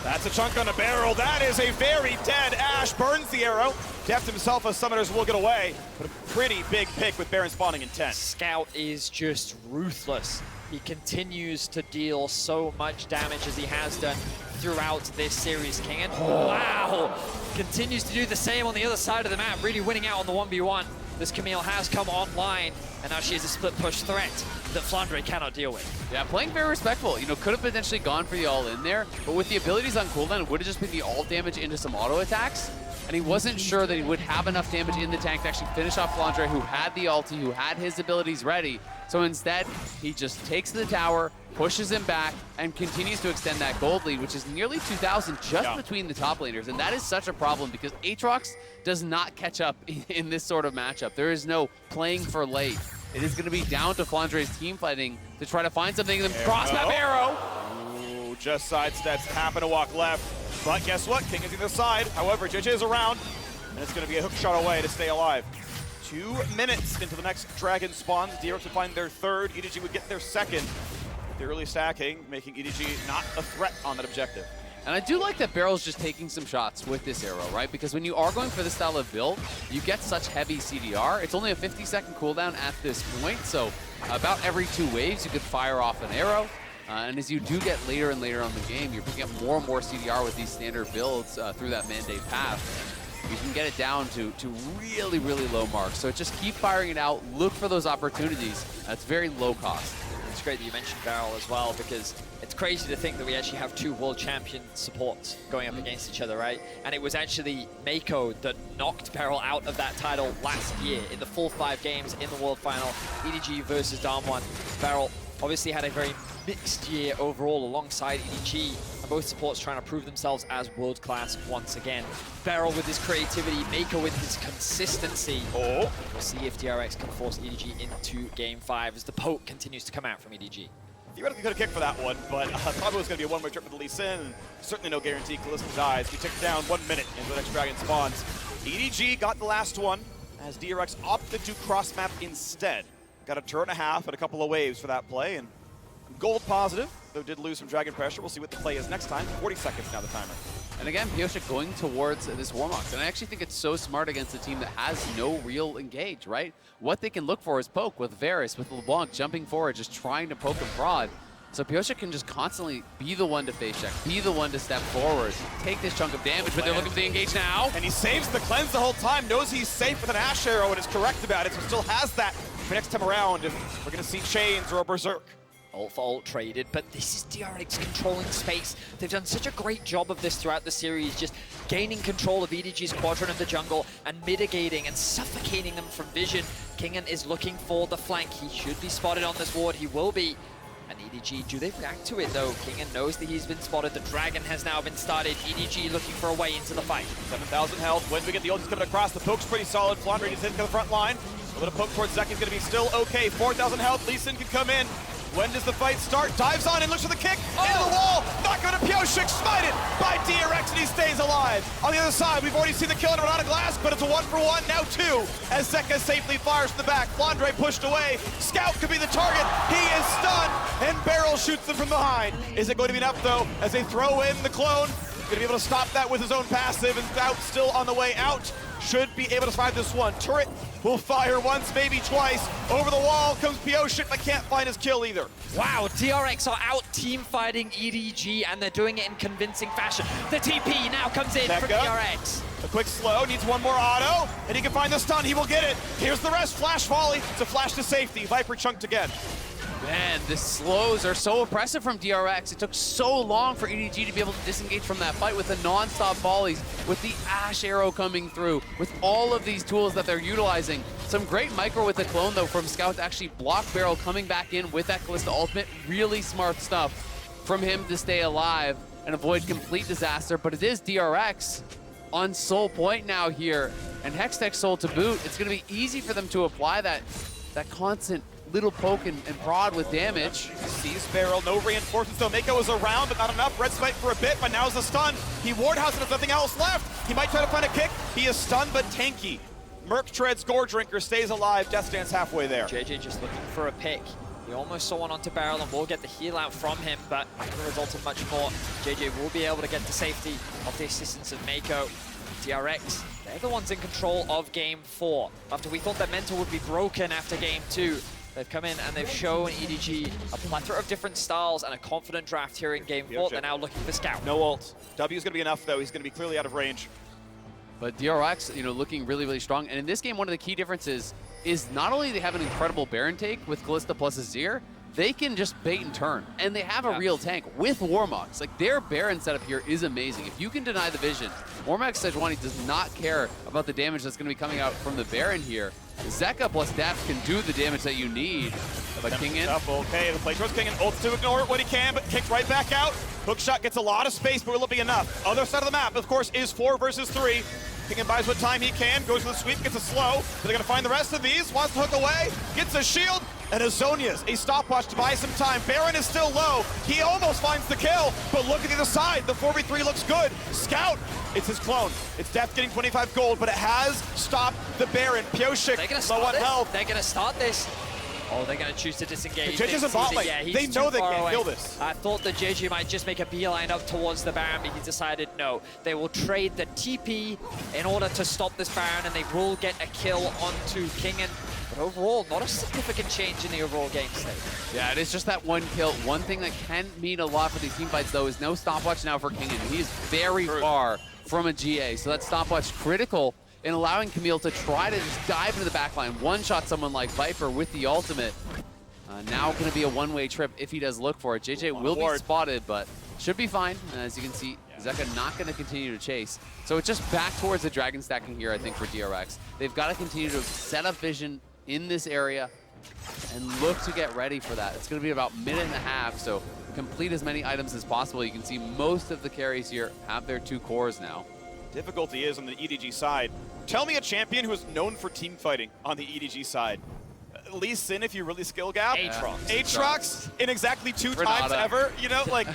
That's a chunk on a BeryL. That is a very dead Ashe. Burns the arrow. Deft himself as summoners will get away. But a pretty big pick with Baron spawning in 10. Scout is just ruthless. He continues to deal so much damage as he has done throughout this series. Kingen, wow, continues to do the same on the other side of the map, really winning out on the 1v1. This Camille has come online, and now she is a split push threat that Flandre cannot deal with. Yeah, playing very respectful. You know, could have potentially gone for the all-in there, but with the abilities on cooldown, it would have just been the all damage into some auto attacks. And he wasn't sure that he would have enough damage in the tank to actually finish off Flandre, who had the ulti, who had his abilities ready. So instead, he just takes the tower, pushes him back, and continues to extend that gold lead, which is nearly 2,000 just between the top laners. And that is such a problem because Aatrox does not catch up in this sort of matchup. There is no playing for late. It is going to be down to Flandre's team fighting to try to find something in the cross-map arrow. Ooh, just sidesteps, happen to walk left. But guess what? King is either side. However, JieJie is around, and it's going to be a hook shot away to stay alive. 2 minutes into the next dragon spawn. DRX would find their third. EDG would get their second. They're really stacking, making EDG not a threat on that objective. And I do like that BeryL's just taking some shots with this arrow, right? Because when you are going for this style of build, you get such heavy CDR. It's only a 50-second cooldown at this point, so about every 2 waves you could fire off an arrow. And as you do get later and later on the game, you're picking up more and more CDR with these standard builds through that mandate path. You can get it down to really, really low marks. So just keep firing it out, look for those opportunities. That's very low cost. It's great that you mentioned BeryL as well, because it's crazy to think that we actually have 2 world champion supports going up against each other, right? And it was actually Meiko that knocked BeryL out of that title last year in the full 5 games in the world final. EDG versus Damwon. BeryL obviously had a very mixed year overall alongside EDG, and both supports trying to prove themselves as world-class once again. BeryL with his creativity, Meiko with his consistency. We'll see if DRX can force EDG into game 5 as the poke continues to come out from EDG. Theoretically could have kicked for that one, but probably was going to be a one-way trip with the Lee Sin. Certainly no guarantee Kalista dies. We tick down 1 minute into the next dragon spawns. EDG got the last one as DRX opted to cross-map instead. Got a turn and a half and a couple of waves for that play, and Gold positive, though did lose some Dragon Pressure. We'll see what the play is next time. 40 seconds now, the timer. And again, Pyosik going towards this Warmox. And I actually think it's so smart against a team that has no real engage, right? What they can look for is poke with Varus, with LeBlanc jumping forward, just trying to poke and prod. So Pyosik can just constantly be the one to face check, be the one to step forward, take this chunk of damage, but they're looking for the engage now. And he saves the cleanse the whole time, knows he's safe with an Ashe arrow and is correct about it, so still has that for next time around if we're going to see Chains or a Berserk. Ult for ult traded, but this is DRX controlling space. They've done such a great job of this throughout the series, just gaining control of EDG's quadrant of the jungle and mitigating and suffocating them from vision. Kingen is looking for the flank. He should be spotted on this ward. He will be. And EDG, do they react to it though? Kingen knows that he's been spotted. The dragon has now been started. EDG looking for a way into the fight. 7,000 health. When we get the ultis coming across, the poke's pretty solid. Flandre is into the front line. A little poke towards Zeka is going to be still okay. 4,000 health. Lee Sin can come in. When does the fight start? Dives on and looks for the kick. Into the wall. Not going to Pyosik. Smited by DRX and he stays alive. On the other side, we've already seen the kill on Renata Glasc, but it's a 1-for-1. Now 2 as Zeka safely fires to the back. Flandre pushed away. Scout could be the target. He is stunned and BeryL shoots them from behind. Is it going to be enough though as they throw in the clone? Going to be able to stop that with his own passive, and Scout still on the way out. Should be able to survive this one. Turret will fire once, maybe twice. Over the wall comes Pyosik, but can't find his kill either. Wow, DRX are out team fighting EDG and they're doing it in convincing fashion. The TP now comes in for DRX. A quick slow, needs one more auto, and he can find the stun, he will get it. Here's the rest, flash volley, it's a flash to safety. Viper chunked again. Man, the slows are so oppressive from DRX. It took so long for EDG to be able to disengage from that fight with the non-stop volleys, with the Ashe arrow coming through, with all of these tools that they're utilizing. Some great micro with the clone, though, from Scout to actually block BeryL coming back in with that Kalista ultimate. Really smart stuff from him to stay alive and avoid complete disaster. But it is DRX on Soul Point now here, and Hextech Soul to boot. It's going to be easy for them to apply that constant little poke and prod with damage. Sees BeryL, no reinforcements though. Meiko is around, but not enough. Red Smite for a bit, but now's the stun. He ward house and has nothing else left. He might try to find a kick. He is stunned, but tanky. Merc treads, Gore Drinker stays alive. Death Dance halfway there. JieJie just looking for a pick. He almost saw one onto BeryL and will get the heal out from him, but not going to result in much more. JieJie will be able to get to safety of the assistance of Meiko. DRX, they're the ones in control of Game 4. After we thought that mental would be broken after Game 2, they've come in and they've shown EDG a plethora of different styles and a confident draft here in Game 4. They're now looking for Scout. No ult. W is going to be enough though. He's going to be clearly out of range. But DRX, looking really, really strong. And in this game, one of the key differences is not only they have an incredible Baron take with Kalista plus Azir, they can just bait and turn. And they have a real tank with Warmox. Like, their Baron setup here is amazing. If you can deny the vision, Warmox Sejuani does not care about the damage that's going to be coming out from the Baron here. Zeka plus Deft can do the damage that you need. But Kingen. Okay, the play towards Kingen. Ults to ignore it when he can, but kicked right back out. Hook shot gets a lot of space, but will it be enough? Other side of the map, of course, is 4 versus 3. Kingen buys what time he can, goes for the sweep, gets a slow. But they're going to find the rest of these. Wants to hook away, gets a shield, and a Zhonya's a stopwatch to buy some time. Baron is still low. He almost finds the kill, but look at the other side. The 4v3 looks good. Scout, it's his clone. It's Deft getting 25 gold, but it has stopped the Baron. Pyosik, low on health. They're going to start this. Oh, they're going to choose to disengage. JieJie's in bot lane. Yeah, they know they can't away. kill this. I thought that JieJie might just make a beeline up towards the Baron, but he decided no. They will trade the TP in order to stop this Baron, and they will get a kill onto Kingen. But overall, not a significant change in the overall game state. Yeah, it is just that one kill. One thing that can mean a lot for these team fights, though, is no stopwatch now for Kingen. He is very far from a GA, so that stopwatch critical in allowing Camille to try to just dive into the backline, one-shot someone like Viper with the ultimate. Now going to be a one-way trip if he does look for it. JieJie will be spotted, but should be fine. As you can see, Zeka not going to continue to chase. So it's just back towards the dragon stacking here, I think, for DRX. They've got to continue to set up vision in this area and look to get ready for that. It's going to be about a minute and a half, so complete as many items as possible. You can see most of the carries here have their 2 cores now. Difficulty is on the EDG side. Tell me a champion who is known for team fighting on the EDG side. Lee Sin, if you really skill gap. Aatrox. Aatrox in exactly 2 Renata. times ever. You know, like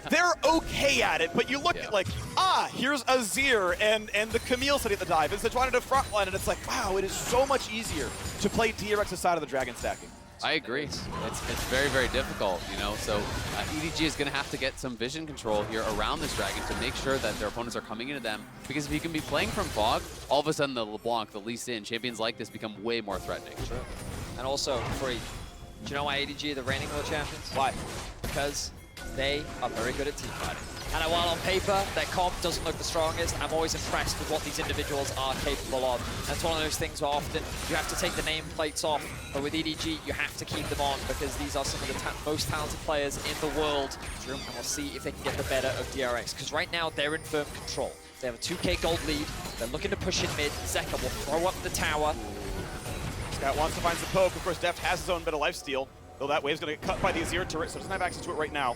they're okay at it, but you look at like, here's Azir and the Camille sitting at the dive. It's Sejuani to front line, and it's like, wow, it is so much easier to play DRX's side of the dragon stacking. I agree. It's very, very difficult, you know. So EDG is going to have to get some vision control here around this dragon to make sure that their opponents are coming into them. Because if you can be playing from fog, all of a sudden the LeBlanc, the Lee Sin, champions like this become way more threatening. Sure. And also, Free, do you know why ADG are the reigning world champions? Why? Because they are very good at team fighting. And while on paper, their comp doesn't look the strongest, I'm always impressed with what these individuals are capable of. That's one of those things where often you have to take the nameplates off, but with EDG, you have to keep them on because these are some of the most talented players in the world. And we'll see if they can get the better of DRX, because right now they're in firm control. They have a 2k gold lead, they're looking to push in mid. Zeka will throw up the tower. Scout wants to find some poke. Of course, Deft has his own bit of lifesteal, though that wave's going to get cut by the Azir turret, so doesn't have access to it right now.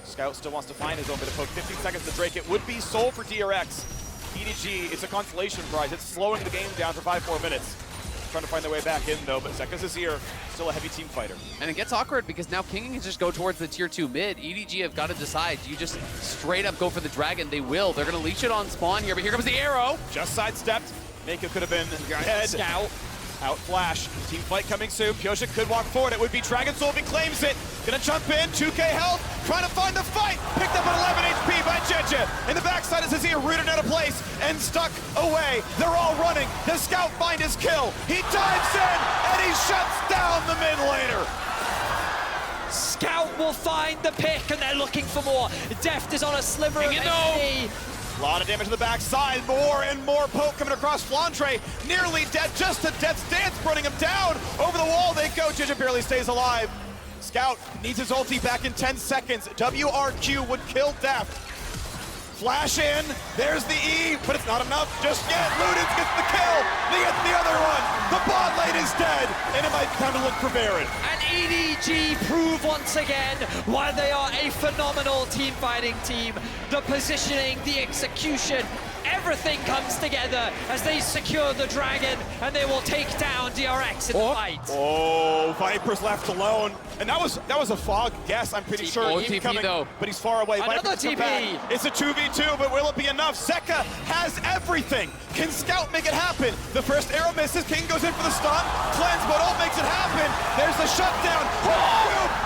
Scout still wants to find his own bit of poke. 15 seconds to Drake. It would be soul for DRX. EDG, it's a consolation prize. It's slowing the game down for 5 more minutes. Trying to find their way back in, though, but Zeka's Azir, still a heavy team fighter. And it gets awkward because now Kingen can just go towards the tier 2 mid. EDG have got to decide. Do you just straight up go for the dragon? They will. They're going to leech it on spawn here, but here comes the arrow. Just sidestepped. Meiko could have been dead. Scout. Out flash. Team fight coming soon. Pyosik could walk forward. It would be Dragon Soul if he claims it. Gonna jump in. 2k health. Trying to find the fight. Picked up at 11 HP by JieJie. In the backside is Azir rooted out of place and stuck away. They're all running. Does Scout find his kill? He dives in and he shuts down the mid laner. Scout will find the pick, and they're looking for more. Deft is on a sliver of HP. A lot of damage to the backside, more and more poke coming across Flandre, nearly dead, just a Death's Dance, running him down. Over the wall they go, JieJie barely stays alive. Scout needs his ulti back in 10 seconds. WRQ would kill Deft. Flash in, there's the E, but it's not enough just yet. Ludens gets the kill, they get the other one. The bot lane is dead, and it might be time to look for Baron. And EDG prove once again why they are a phenomenal team fighting team. The positioning, the execution, everything comes together as they secure the dragon, and they will take down DRX in the fight. Oh, Viper's left alone. And that was a fog guess, I'm pretty sure. He's TP coming, though. But he's far away. Another Viper's come back. TP. It's a 2v2, but will it be enough? Zeka has everything. Can Scout make it happen? The first arrow misses. King goes in for the stun. Cleanse, but ult makes it happen. There's the shutdown.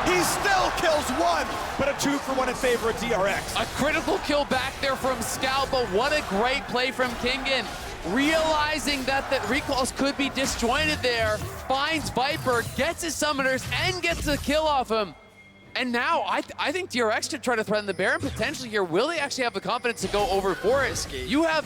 He still kills one, but a 2-for-1 in favor of DRX. A critical kill back there from Scout, but what a great play from Kingen. Realizing that the recalls could be disjointed there, finds Viper, gets his summoners, and gets the kill off him. And now, I think DRX should try to threaten the Baron potentially here. Will they actually have the confidence to go over for it? You have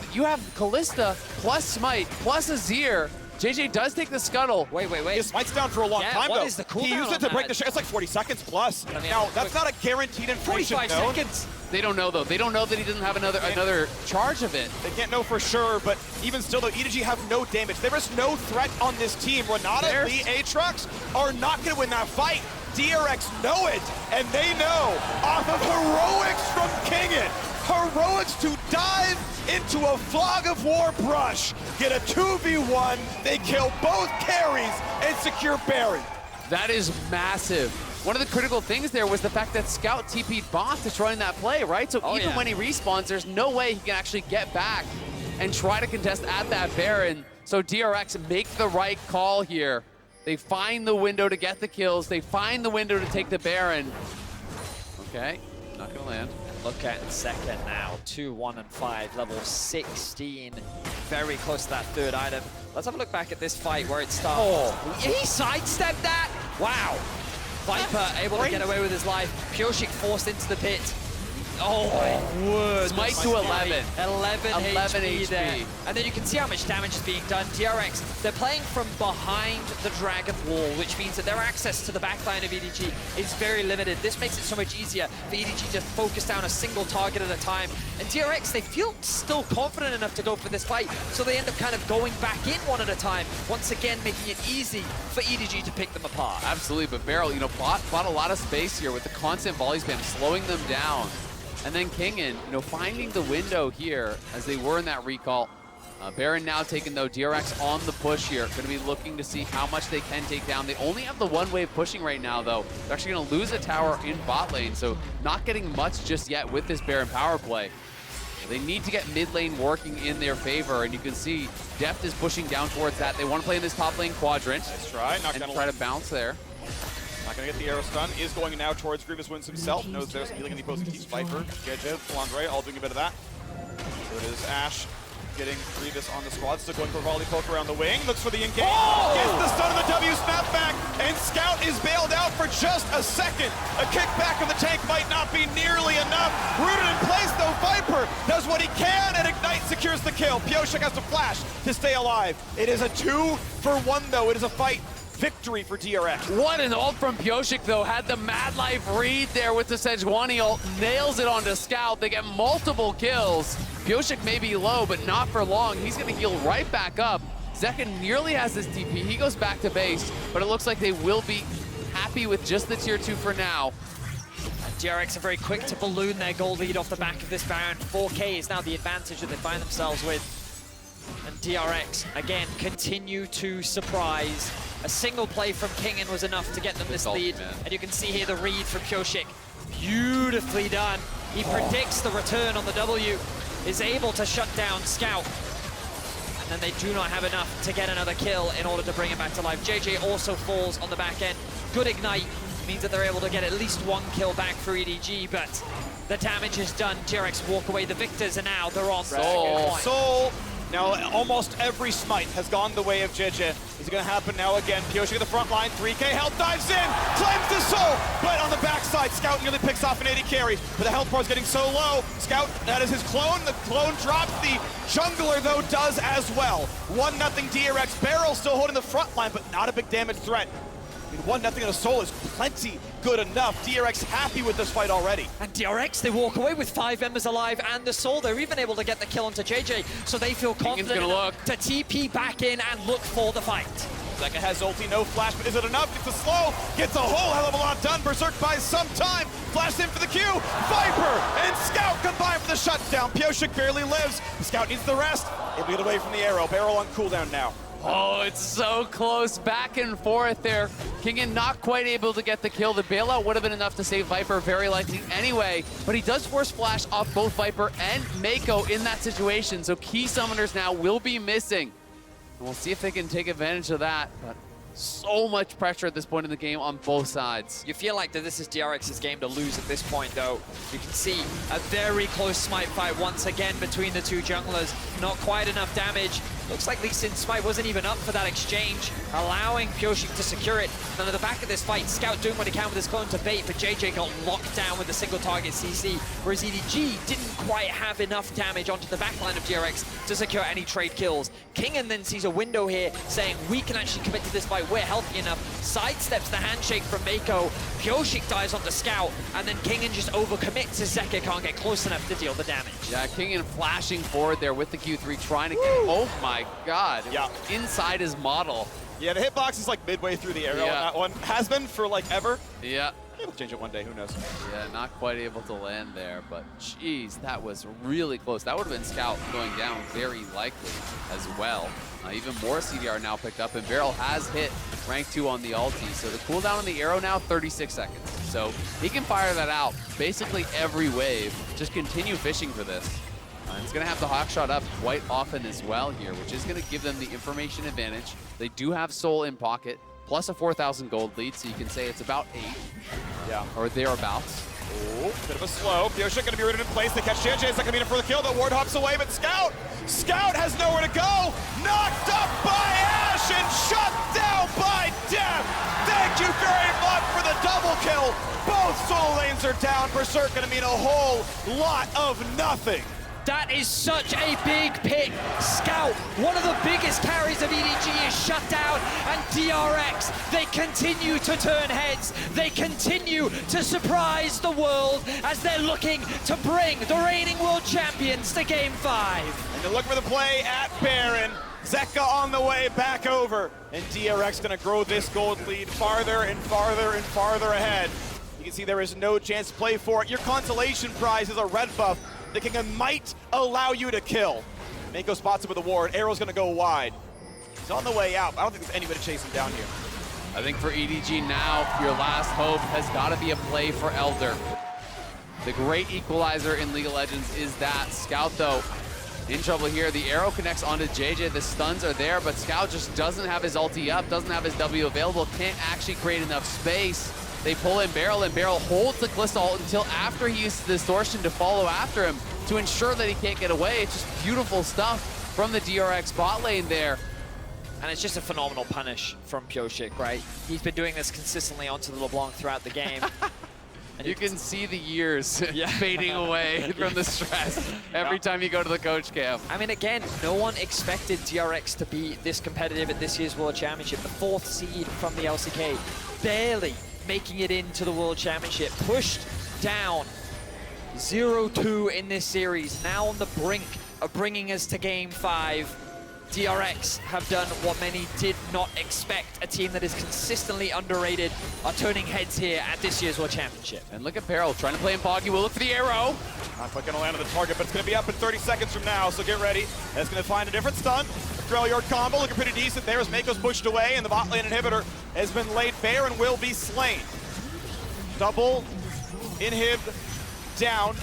Kalista plus Smite plus Azir. JieJie does take the scuttle. Wait. His Smite's down for a long time, what though. is the cooldown He used it to break the shot. It's like 40 seconds plus. I mean, now, that's not a guaranteed information 45 known. seconds. They don't know, though. They don't know that he doesn't have another charge of it. They can't know for sure, but even still, though, EDG have no damage. There is no threat on this team. Renata, Lee, Aatrox are not going to win that fight. DRX know it, and they know off of heroics from Kingen. Heroics to dive into a fog of war brush, get a 2v1, they kill both carries and secure Barry. That is massive. One of the critical things there was the fact that Scout TP'd bot destroying that play, right? So even when he respawns, there's no way he can actually get back and try to contest at that Baron. So DRX make the right call here. They find the window to get the kills. They find the window to take the Baron. Okay, not gonna land. Look at Zeka now, 2, 1, and 5, level 16. Very close to that third item. Let's have a look back at this fight where it starts. Oh, he sidestepped that? Wow. Viper able to get away with his life. Pyosik forced into the pit. Oh my word. Smite to 11. 11 HP there. HP. And then you can see how much damage is being done. DRX, they're playing from behind the dragon wall, which means that their access to the backline of EDG is very limited. This makes it so much easier for EDG to focus down a single target at a time. And DRX, they feel still confident enough to go for this fight, so they end up kind of going back in one at a time, once again making it easy for EDG to pick them apart. Absolutely, but BeryL, you know, bought a lot of space here with the constant volley spam, slowing them down. And then Kingen, you know, finding the window here as they were in that recall. Baron now taking, though, DRX on the push here. Going to be looking to see how much they can take down. They only have the one wave pushing right now, though. They're actually going to lose a tower in bot lane, so not getting much just yet with this Baron power play. They need to get mid lane working in their favor, and you can see Deft is pushing down towards that. They want to play in this top lane quadrant. Nice try, knocked down and try to bounce there. Not gonna get the arrow stun. Is going now towards Grievous Winds himself. Knows there's healing and the opposing keeps Viper, JieJie, Flandre, all doing a bit of that. So it is Ashe getting Grievous on the squad. Still going for volley poke around the wing. Looks for the engage. Oh! Gets the stun of the W snapback. And Scout is bailed out for just a second. A kick back of the tank might not be nearly enough. Rooted in place though, Viper does what he can and Ignite secures the kill. Pyosik has to flash to stay alive. It is a 2-for-1 though. It is a fight. Victory for DRX. What an ult from Pyosik, though. Had the Mad Life read there with the Sejuani ult. Nails it onto Scout. They get multiple kills. Pyosik may be low, but not for long. He's going to heal right back up. Zeka nearly has his TP. He goes back to base, but it looks like they will be happy with just the tier 2 for now. DRX are very quick to balloon their gold lead off the back of this Baron. 4K is now the advantage that they find themselves with. And DRX, again, continue to surprise. A single play from Kingen was enough to get them this lead. And you can see here the read from Pyosik. Beautifully done. He predicts the return on the W, is able to shut down Scout. And then they do not have enough to get another kill in order to bring him back to life. JieJie also falls on the back end. Good Ignite means that they're able to get at least one kill back for EDG, but the damage is done. DRX walk away the victors, and now they're on Soul. Now, almost every smite has gone the way of JieJie. Is it going to happen now again? Pyosik at the front line, 3K health, dives in, claims the soul, but on the backside, Scout nearly picks off an AD carry, but the health bar is getting so low. Scout, that is his clone. The clone drops. The jungler, though, does as well. 1-0 DRX. BeryL still holding the front line, but not a big damage threat. I mean, 1-0 on a soul is plenty good enough. DRX happy with this fight already. And DRX, they walk away with 5 members alive and the soul. They're even able to get the kill onto JieJie, so they feel confident enough to TP back in and look for the fight. Zeka has ulti, no flash, but is it enough? Gets a slow, gets a whole hell of a lot done. Berserk buys some time, flash in for the Q. Viper and Scout combine for the shutdown. Pyosik barely lives. Scout needs the rest. Able to get away from the arrow. BeryL on cooldown now. Oh, it's so close, back and forth there. Kingen not quite able to get the kill. The bailout would have been enough to save Viper very likely anyway, but he does force flash off both Viper and Meiko in that situation, so key summoners now will be missing. And we'll see if they can take advantage of that, but so much pressure at this point in the game on both sides. You feel like that this is DRX's game to lose at this point, though. You can see a very close smite fight once again between the two junglers. Not quite enough damage. Looks like Lee Sin's smite wasn't even up for that exchange, allowing Pyosik to secure it. Then at the back of this fight, Scout doing what he can with his clone to bait, but JieJie got locked down with a single target CC, whereas EDG didn't quite have enough damage onto the backline of DRX to secure any trade kills. Kingen then sees a window here, saying we can actually commit to this fight, we're healthy enough, sidesteps the handshake from Meiko, Pyosik dies onto Scout, and then Kingen just overcommits as Zeka can't get close enough to deal the damage. Yeah, Kingen flashing forward there with the Q3, trying to get, oh my God, inside his model. Yeah, the hitbox is like midway through the arrow on that one. Has been for like ever. Yeah. Maybe we'll change it one day, who knows. Yeah, not quite able to land there, but geez, that was really close. That would have been Scout going down very likely as well. Even more CDR now picked up, and BeryL has hit rank 2 on the ulti. So the cooldown on the arrow now, 36 seconds. So he can fire that out basically every wave. Just continue fishing for this. And it's going to have the hawkshot up quite often as well here, which is going to give them the information advantage. They do have Soul in pocket, plus a 4,000 gold lead, so you can say it's about 8. Yeah. Or thereabouts. Oh, bit of a slow. Pyosik going to be rooted in place. They catch JieJie. It's not going to be enough for the kill. The ward hops away, but Scout has nowhere to go. Knocked up by Ashe and shut down by Deft. Thank you very much for the double kill. Both soul lanes are down. Berserk going to mean a whole lot of nothing. That is such a big pick. Scout, one of the biggest carries of EDG, is shut down, and DRX, they continue to turn heads. They continue to surprise the world as they're looking to bring the reigning world champions to Game 5. And to look for the play at Baron. Zeka on the way back over, and DRX going to grow this gold lead farther and farther and farther ahead. You can see there is no chance to play for it. Your consolation prize is a red buff. The Kingen might allow you to kill. Meiko spots him with a ward. Arrow's gonna go wide. He's on the way out. I don't think there's any way to chase him down here. I think for EDG now, your last hope has got to be a play for Elder. The great equalizer in League of Legends is that. Scout, though, in trouble here. The arrow connects onto JieJie. The stuns are there, but Scout just doesn't have his ulti up, doesn't have his W available, can't actually create enough space. They pull in BeryL, and BeryL holds the Kalista ult until after he uses the distortion to follow after him to ensure that he can't get away. It's just beautiful stuff from the DRX bot lane there. And it's just a phenomenal punish from Pyosik, right? He's been doing this consistently onto the LeBlanc throughout the game. And You can see the years Yeah. fading away from the stress every time you go to the coach camp. I mean, again, no one expected DRX to be this competitive at this year's World Championship. The 4th seed from the LCK, barely making it into the World Championship. Pushed down 0-2 in this series, now on the brink of bringing us to Game 5. DRX have done what many did not expect. A team that is consistently underrated are turning heads here at this year's World Championship. And look at BeryL trying to play in Poggy. We'll look for the arrow. Not quite gonna land on the target, but it's gonna be up in 30 seconds from now, so get ready. It's gonna find a different stun. Your combo looking pretty decent there as Meiko's pushed away, and the bot lane inhibitor has been laid bare and will be slain. Double inhib down.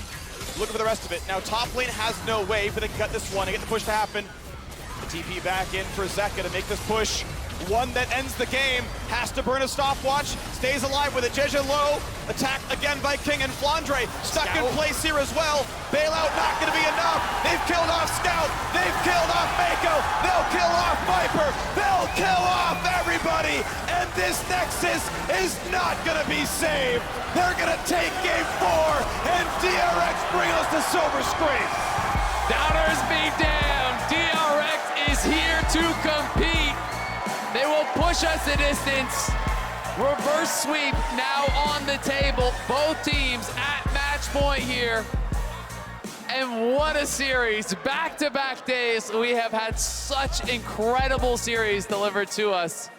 Looking for the rest of it. Now top lane has no way, but they can cut this one and get the push to happen. The TP back in for Zeka to make this push. One that ends the game, has to burn a stopwatch, stays alive with it. JieJie low, attacked again by Kingen. Flandre stuck in place here as well. Bailout not gonna be enough. They've killed off Scout, they've killed off Meiko, they'll kill off Viper, they'll kill off everybody, and this Nexus is not gonna be saved. They're gonna take game 4, and DRX bring us the silver screen. Doubters be damned. DRX is here to compete. They will push us the distance. Reverse sweep now on the table. Both teams at match point here. And what a series. Back-to-back days. We have had such incredible series delivered to us.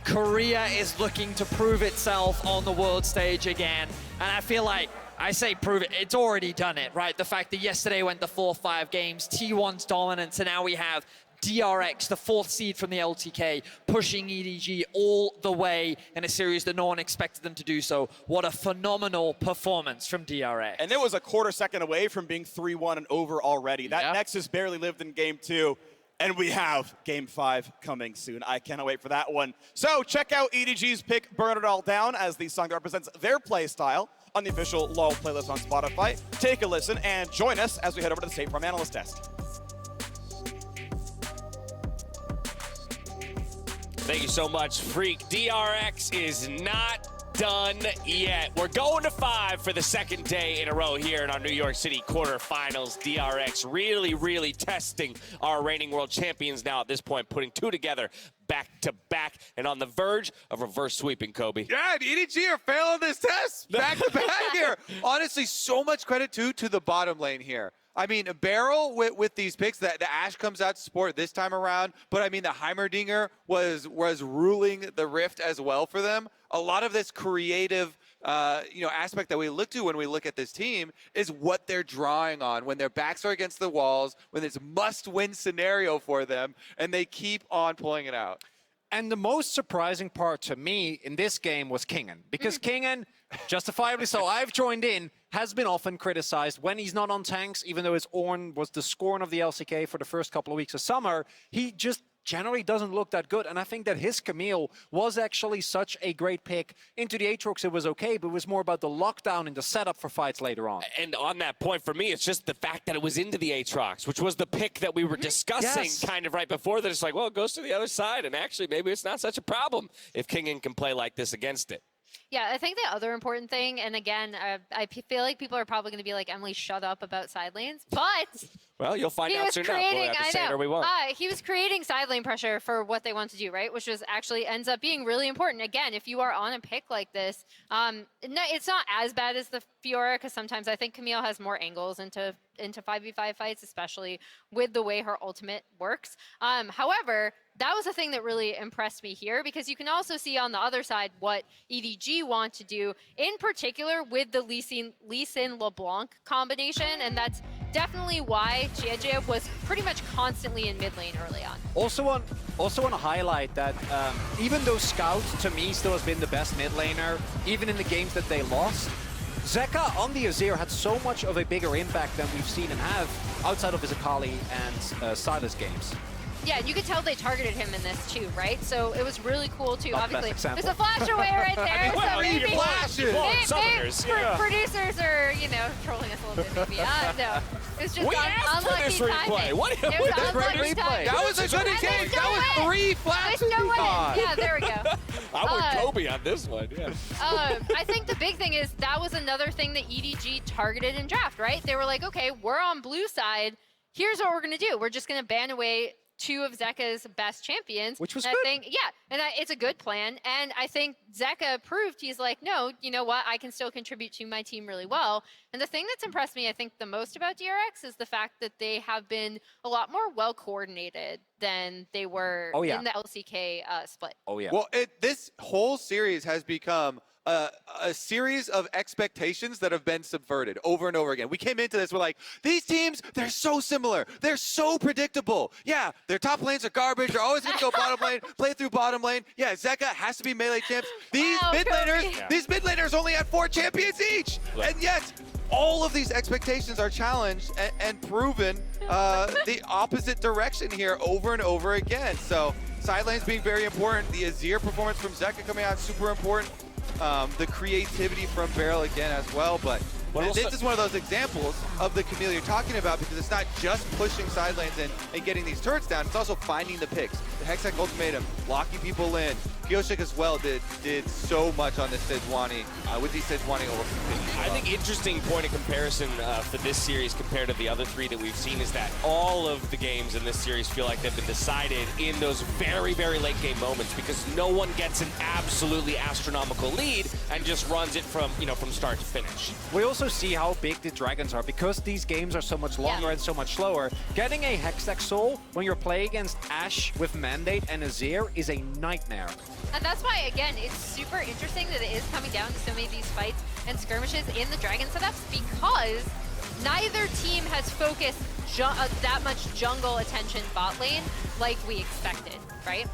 Korea is looking to prove itself on the world stage again. And I feel like, I say prove it, it's already done it, right? The fact that yesterday went the 4-5 games, T1's dominance, and now we have DRX, the 4th seed from the LTK, pushing EDG all the way in a series that no one expected them to do so. What a phenomenal performance from DRX. And it was a quarter second away from being 3-1 and over already. That Nexus barely lived in game 2. And we have game 5 coming soon. I cannot wait for that one. So check out EDG's pick, Burn It All Down, as the song that represents their play style on the official LoL playlist on Spotify. Take a listen and join us as we head over to the State Farm Analyst Desk. Thank you so much, Freak. DRX is not done yet. We're going to 5 for the 2nd day in a row here in our New York City quarterfinals. DRX really testing our reigning world champions now at this point, putting 2 together back to back and on the verge of reverse sweeping, Kobe. Yeah, and EDG are failing this test back to back here. Honestly, so much credit to the bottom lane here. I mean, BeryL with these picks, the Ashe comes out to support this time around, but I mean, the Heimerdinger was ruling the Rift as well for them. A lot of this creative aspect that we look to when we look at this team is what they're drawing on when their backs are against the walls, when it's must-win scenario for them, and they keep on pulling it out. And the most surprising part to me in this game was Kingen, because Kingen, justifiably so, I've joined in, has been often criticized when he's not on tanks, even though his Ornn was the scorn of the LCK for the first couple of weeks of summer. He just generally doesn't look that good, and I think that his Camille was actually such a great pick. Into the Aatrox, it was okay, but it was more about the lockdown and the setup for fights later on. And on that point, for me, it's just the fact that it was into the Aatrox, which was the pick that we were discussing kind of right before that. It's like, well, it goes to the other side, and actually maybe it's not such a problem if Kingen can play like this against it. Yeah, I think the other important thing, and again, I feel like people are probably going to be like, Emily, shut up about side lanes, but well, you'll find out soon enough. We'll have to say it or we won't. He was creating side lane pressure for what they want to do, right? Which was actually ends up being really important. Again, if you are on a pick like this, no, it's not as bad as the Fiora, because sometimes I think Camille has more angles into 5v5 fights, especially with the way her ultimate works. However, that was the thing that really impressed me here, because you can also see on the other side what EDG want to do, in particular with the Lee Sin LeBlanc combination, and that's definitely why JieJie was pretty much constantly in mid lane early on. Also want to highlight that even though Scout, to me, still has been the best mid laner, even in the games that they lost, Zeka on the Azir had so much of a bigger impact than we've seen him have. outside of his Akali and Silas games. Yeah, and you could tell they targeted him in this too, right? So it was really cool too. Not the best Obviously, example. there's a flash away right there. Well, so you maybe, flashes. Well, Southerners, yeah. producers are, you know, trolling us a little bit maybe. No, it was just We asked for unlucky this replay. timing. What- It was that's great unlucky replay. timing. That was a good And example. there's That no was win. 3 flashes. There's no he win. caught. Yeah, there we go. I want Kobe on this one. Yeah. I think the big thing is that was another thing that EDG targeted in draft, right? They were like, okay, we're on blue side. Here's what we're going to do. We're just going to ban away 2 of Zeka's best champions. Which was and good. I think, yeah, and it's a good plan. And I think Zeka proved he's like, no, you know what? I can still contribute to my team really well. And the thing that's impressed me, I think, the most about DRX is the fact that they have been a lot more well coordinated than they were in the LCK split. Oh, yeah. Well, this whole series has become a series of expectations that have been subverted over and over again. We came into this, we're like, these teams, they're so similar. They're so predictable. Yeah, their top lanes are garbage. They're always going to go bottom lane, play through bottom lane. Yeah, Zeka has to be melee champs. These mid laners, these mid laners only had 4 champions each. And yet, all of these expectations are challenged and proven the opposite direction here over and over again. So side lanes being very important. The Azir performance from Zeka coming out super important. The creativity from BeryL again as well, but this is one of those examples of the Camille you're talking about, because it's not just pushing side lanes and getting these turrets down, it's also finding the picks. The Hextech ultimatum, locking people in. Pyosik as well did so much on this Sejuani with these Sejuani ultimatum. I think interesting point of comparison for this series compared to the other 3 that we've seen is that all of the games in this series feel like they've been decided in those very, very late game moments, because no one gets an absolutely astronomical lead and just runs it from start to finish. We also see how big the dragons are, because these games are so much longer and so much slower. Getting a Hextech Soul when you're playing against Ashe with Mandate and Azir is a nightmare. And that's why, again, it's super interesting that it is coming down to so many of these fights and skirmishes in the dragon setups, because neither team has focused that much jungle attention bot lane like we expected, right?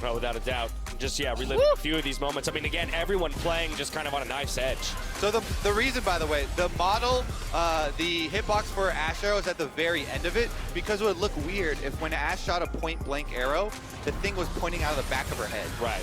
Oh, without a doubt. Just, reliving a few of these moments. I mean, again, everyone playing just kind of on a knife's edge. So the reason, by the way, the model, the hitbox for Ashe arrow is at the very end of it, because it would look weird if when Ashe shot a point-blank arrow, the thing was pointing out of the back of her head. Right.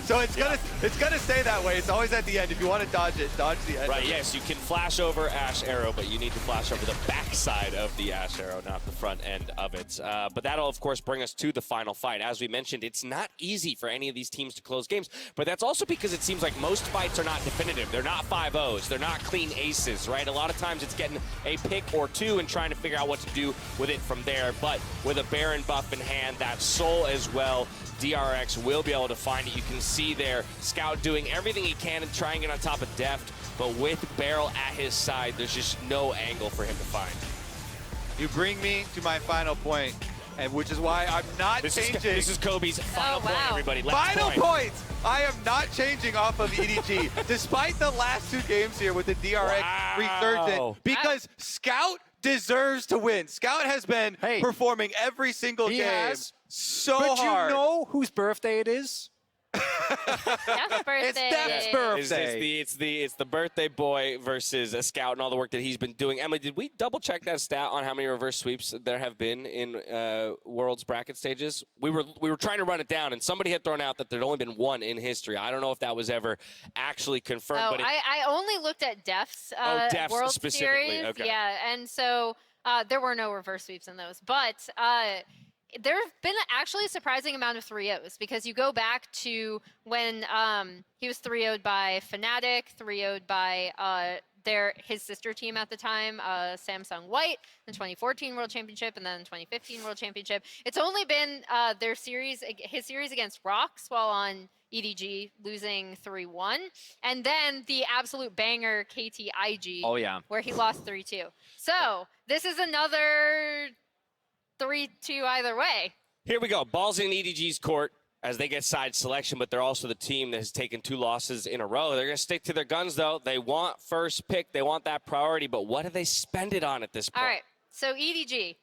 So it's gonna stay that way. It's always at the end. If you want to dodge it, dodge the end. Right, yes, you can flash over Ashe arrow, but you need to flash over the backside of the Ashe arrow, not the front end of it. But that'll, of course, bring us to the final fight. As we mentioned, it's not easy for any of these teams to close games, but that's also because it seems like most fights are not definitive. They're not 5-0s. They're not clean aces, right? A lot of times it's getting a pick or 2 and trying to figure out what to do with it from there. But with a Baron buff in hand, that Soul as well, DRX will be able to find it. You can see there, Scout doing everything he can and trying to get on top of Deft, but with BeryL at his side, there's just no angle for him to find. You bring me to my final point, and which is why I'm not changing. This is Kobe's final point, everybody. Last Final point. I am not changing off of EDG, despite the last 2 games here with the DRX resurgent, because Scout deserves to win. Scout has been performing every single game so but hard. But you know whose birthday it is? Deft's birthday. It's Deft's birthday. It's the birthday boy versus a Scout and all the work that he's been doing. Emily, did we double check that stat on how many reverse sweeps there have been in Worlds bracket stages? We were trying to run it down, and somebody had thrown out that there'd only been 1 in history. I don't know if that was ever actually confirmed. Oh, but I only looked at Deft's Deft's World specifically. Series. Okay. Yeah, and so there were no reverse sweeps in those, but. There have been actually a surprising amount of 3-0s, because you go back to when he was 3-0'd by Fnatic, 3-0'd by his sister team at the time, Samsung White, the 2014 World Championship, and then 2015 World Championship. It's only been his series against Rox while on EDG, losing 3-1, and then the absolute banger KTIG, where he lost 3-2. So this is another 3-2 either way. Here we go. Ball's in EDG's court as they get side selection, but they're also the team that has taken 2 losses in a row. They're going to stick to their guns, though. They want first pick. They want that priority, but what do they spend it on at this point? All right, so EDG,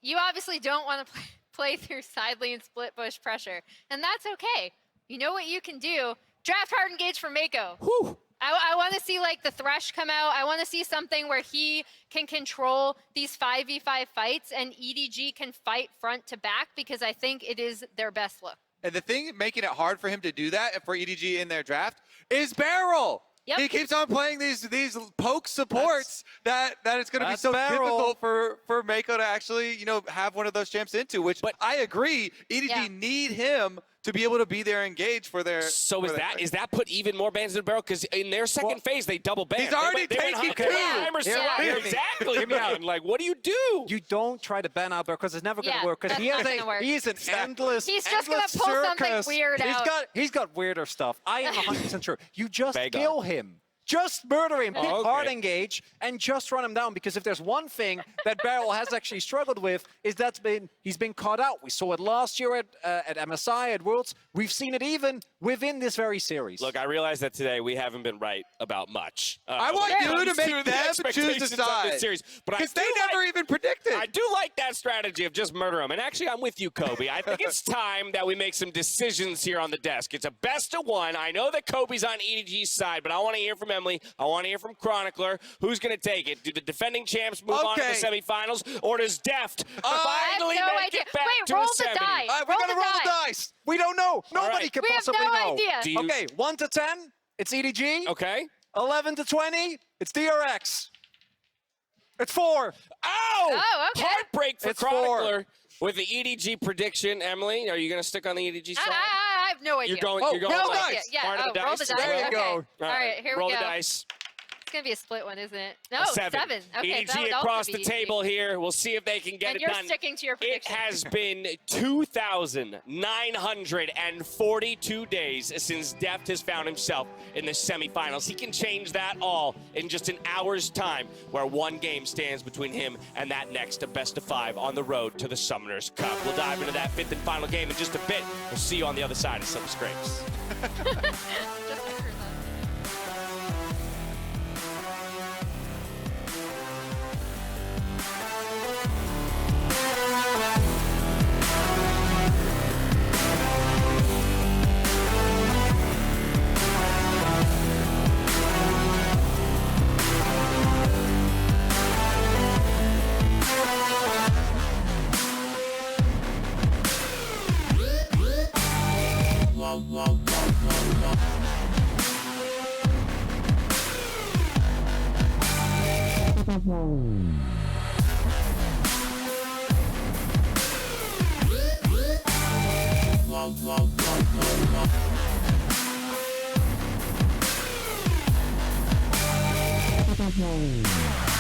you obviously don't want to play through side lane split push pressure, and that's okay. You know what you can do? Draft hard engage for Meiko. Whew. I want to see like the Thresh come out. I want to see something where he can control these 5v5 fights and EDG can fight front to back because I think it is their best look. And the thing making it hard for him to do that, for EDG in their draft, is BeryL. Yep. He keeps on playing these poke supports that it's going to be so BeryL. difficult for Meiko to actually, have one of those champs into, which I agree, EDG need him to be able to be there engaged for their. So is that put even more bans in BeryL? Because in their second phase, they double ban. He's already taking two. Exactly. Man. Like, what do you do? You don't try to ban out because it's never going to work. Because that's not gonna work. he's an endless. He's just endless gonna pull something circus. weird out. He's got weirder stuff. I am 100% sure. You just Bang kill him. Just murder him, hard okay. engage, and just run him down. Because if there's one thing that BeryL has actually struggled with, is he's been caught out. We saw it last year at MSI, at Worlds. We've seen it even within this very series. Look, I realize that today we haven't been right about much. I want you to make them choose the side. Because they never even predicted. I do like that strategy of just murder them. And actually, I'm with you, Kobe. I think it's time that we make some decisions here on the desk. It's a best of one. I know that Kobe's on EDG's side, but I want to hear from Emily. I want to hear from Chronicler. Who's going to take it? Do the defending champs move on to the semifinals, or does Deft finally make it back to roll a the semi? die. We gotta roll the dice. We don't know. Nobody can We have possibly no know. idea. Okay, 1 to 10, it's EDG. Okay. 11 to 20, it's DRX. It's 4. Oh, okay. Heartbreak for It's Chronicler with the EDG prediction. Emily, are you going to stick on the EDG side? I have no idea. You're going. Oh, You're going. roll like dice. Yeah, part of the roll dice the as dice. There you well? go. Okay. All right, here roll we go. the dice. It's going to be a split one, isn't it? No, A 7. Okay, that EDG would also across be the easy. table here. We'll see if they can get And it you're done. sticking to your It prediction. has been 2,942 days since Deft has found himself in the semifinals. He can change that all in just an hour's time, where one game stands between him and that next best of 5 on the road to the Summoners Cup. We'll dive into that 5th and final game in just a bit. We'll see you on the other side of some scrapes. Just for that.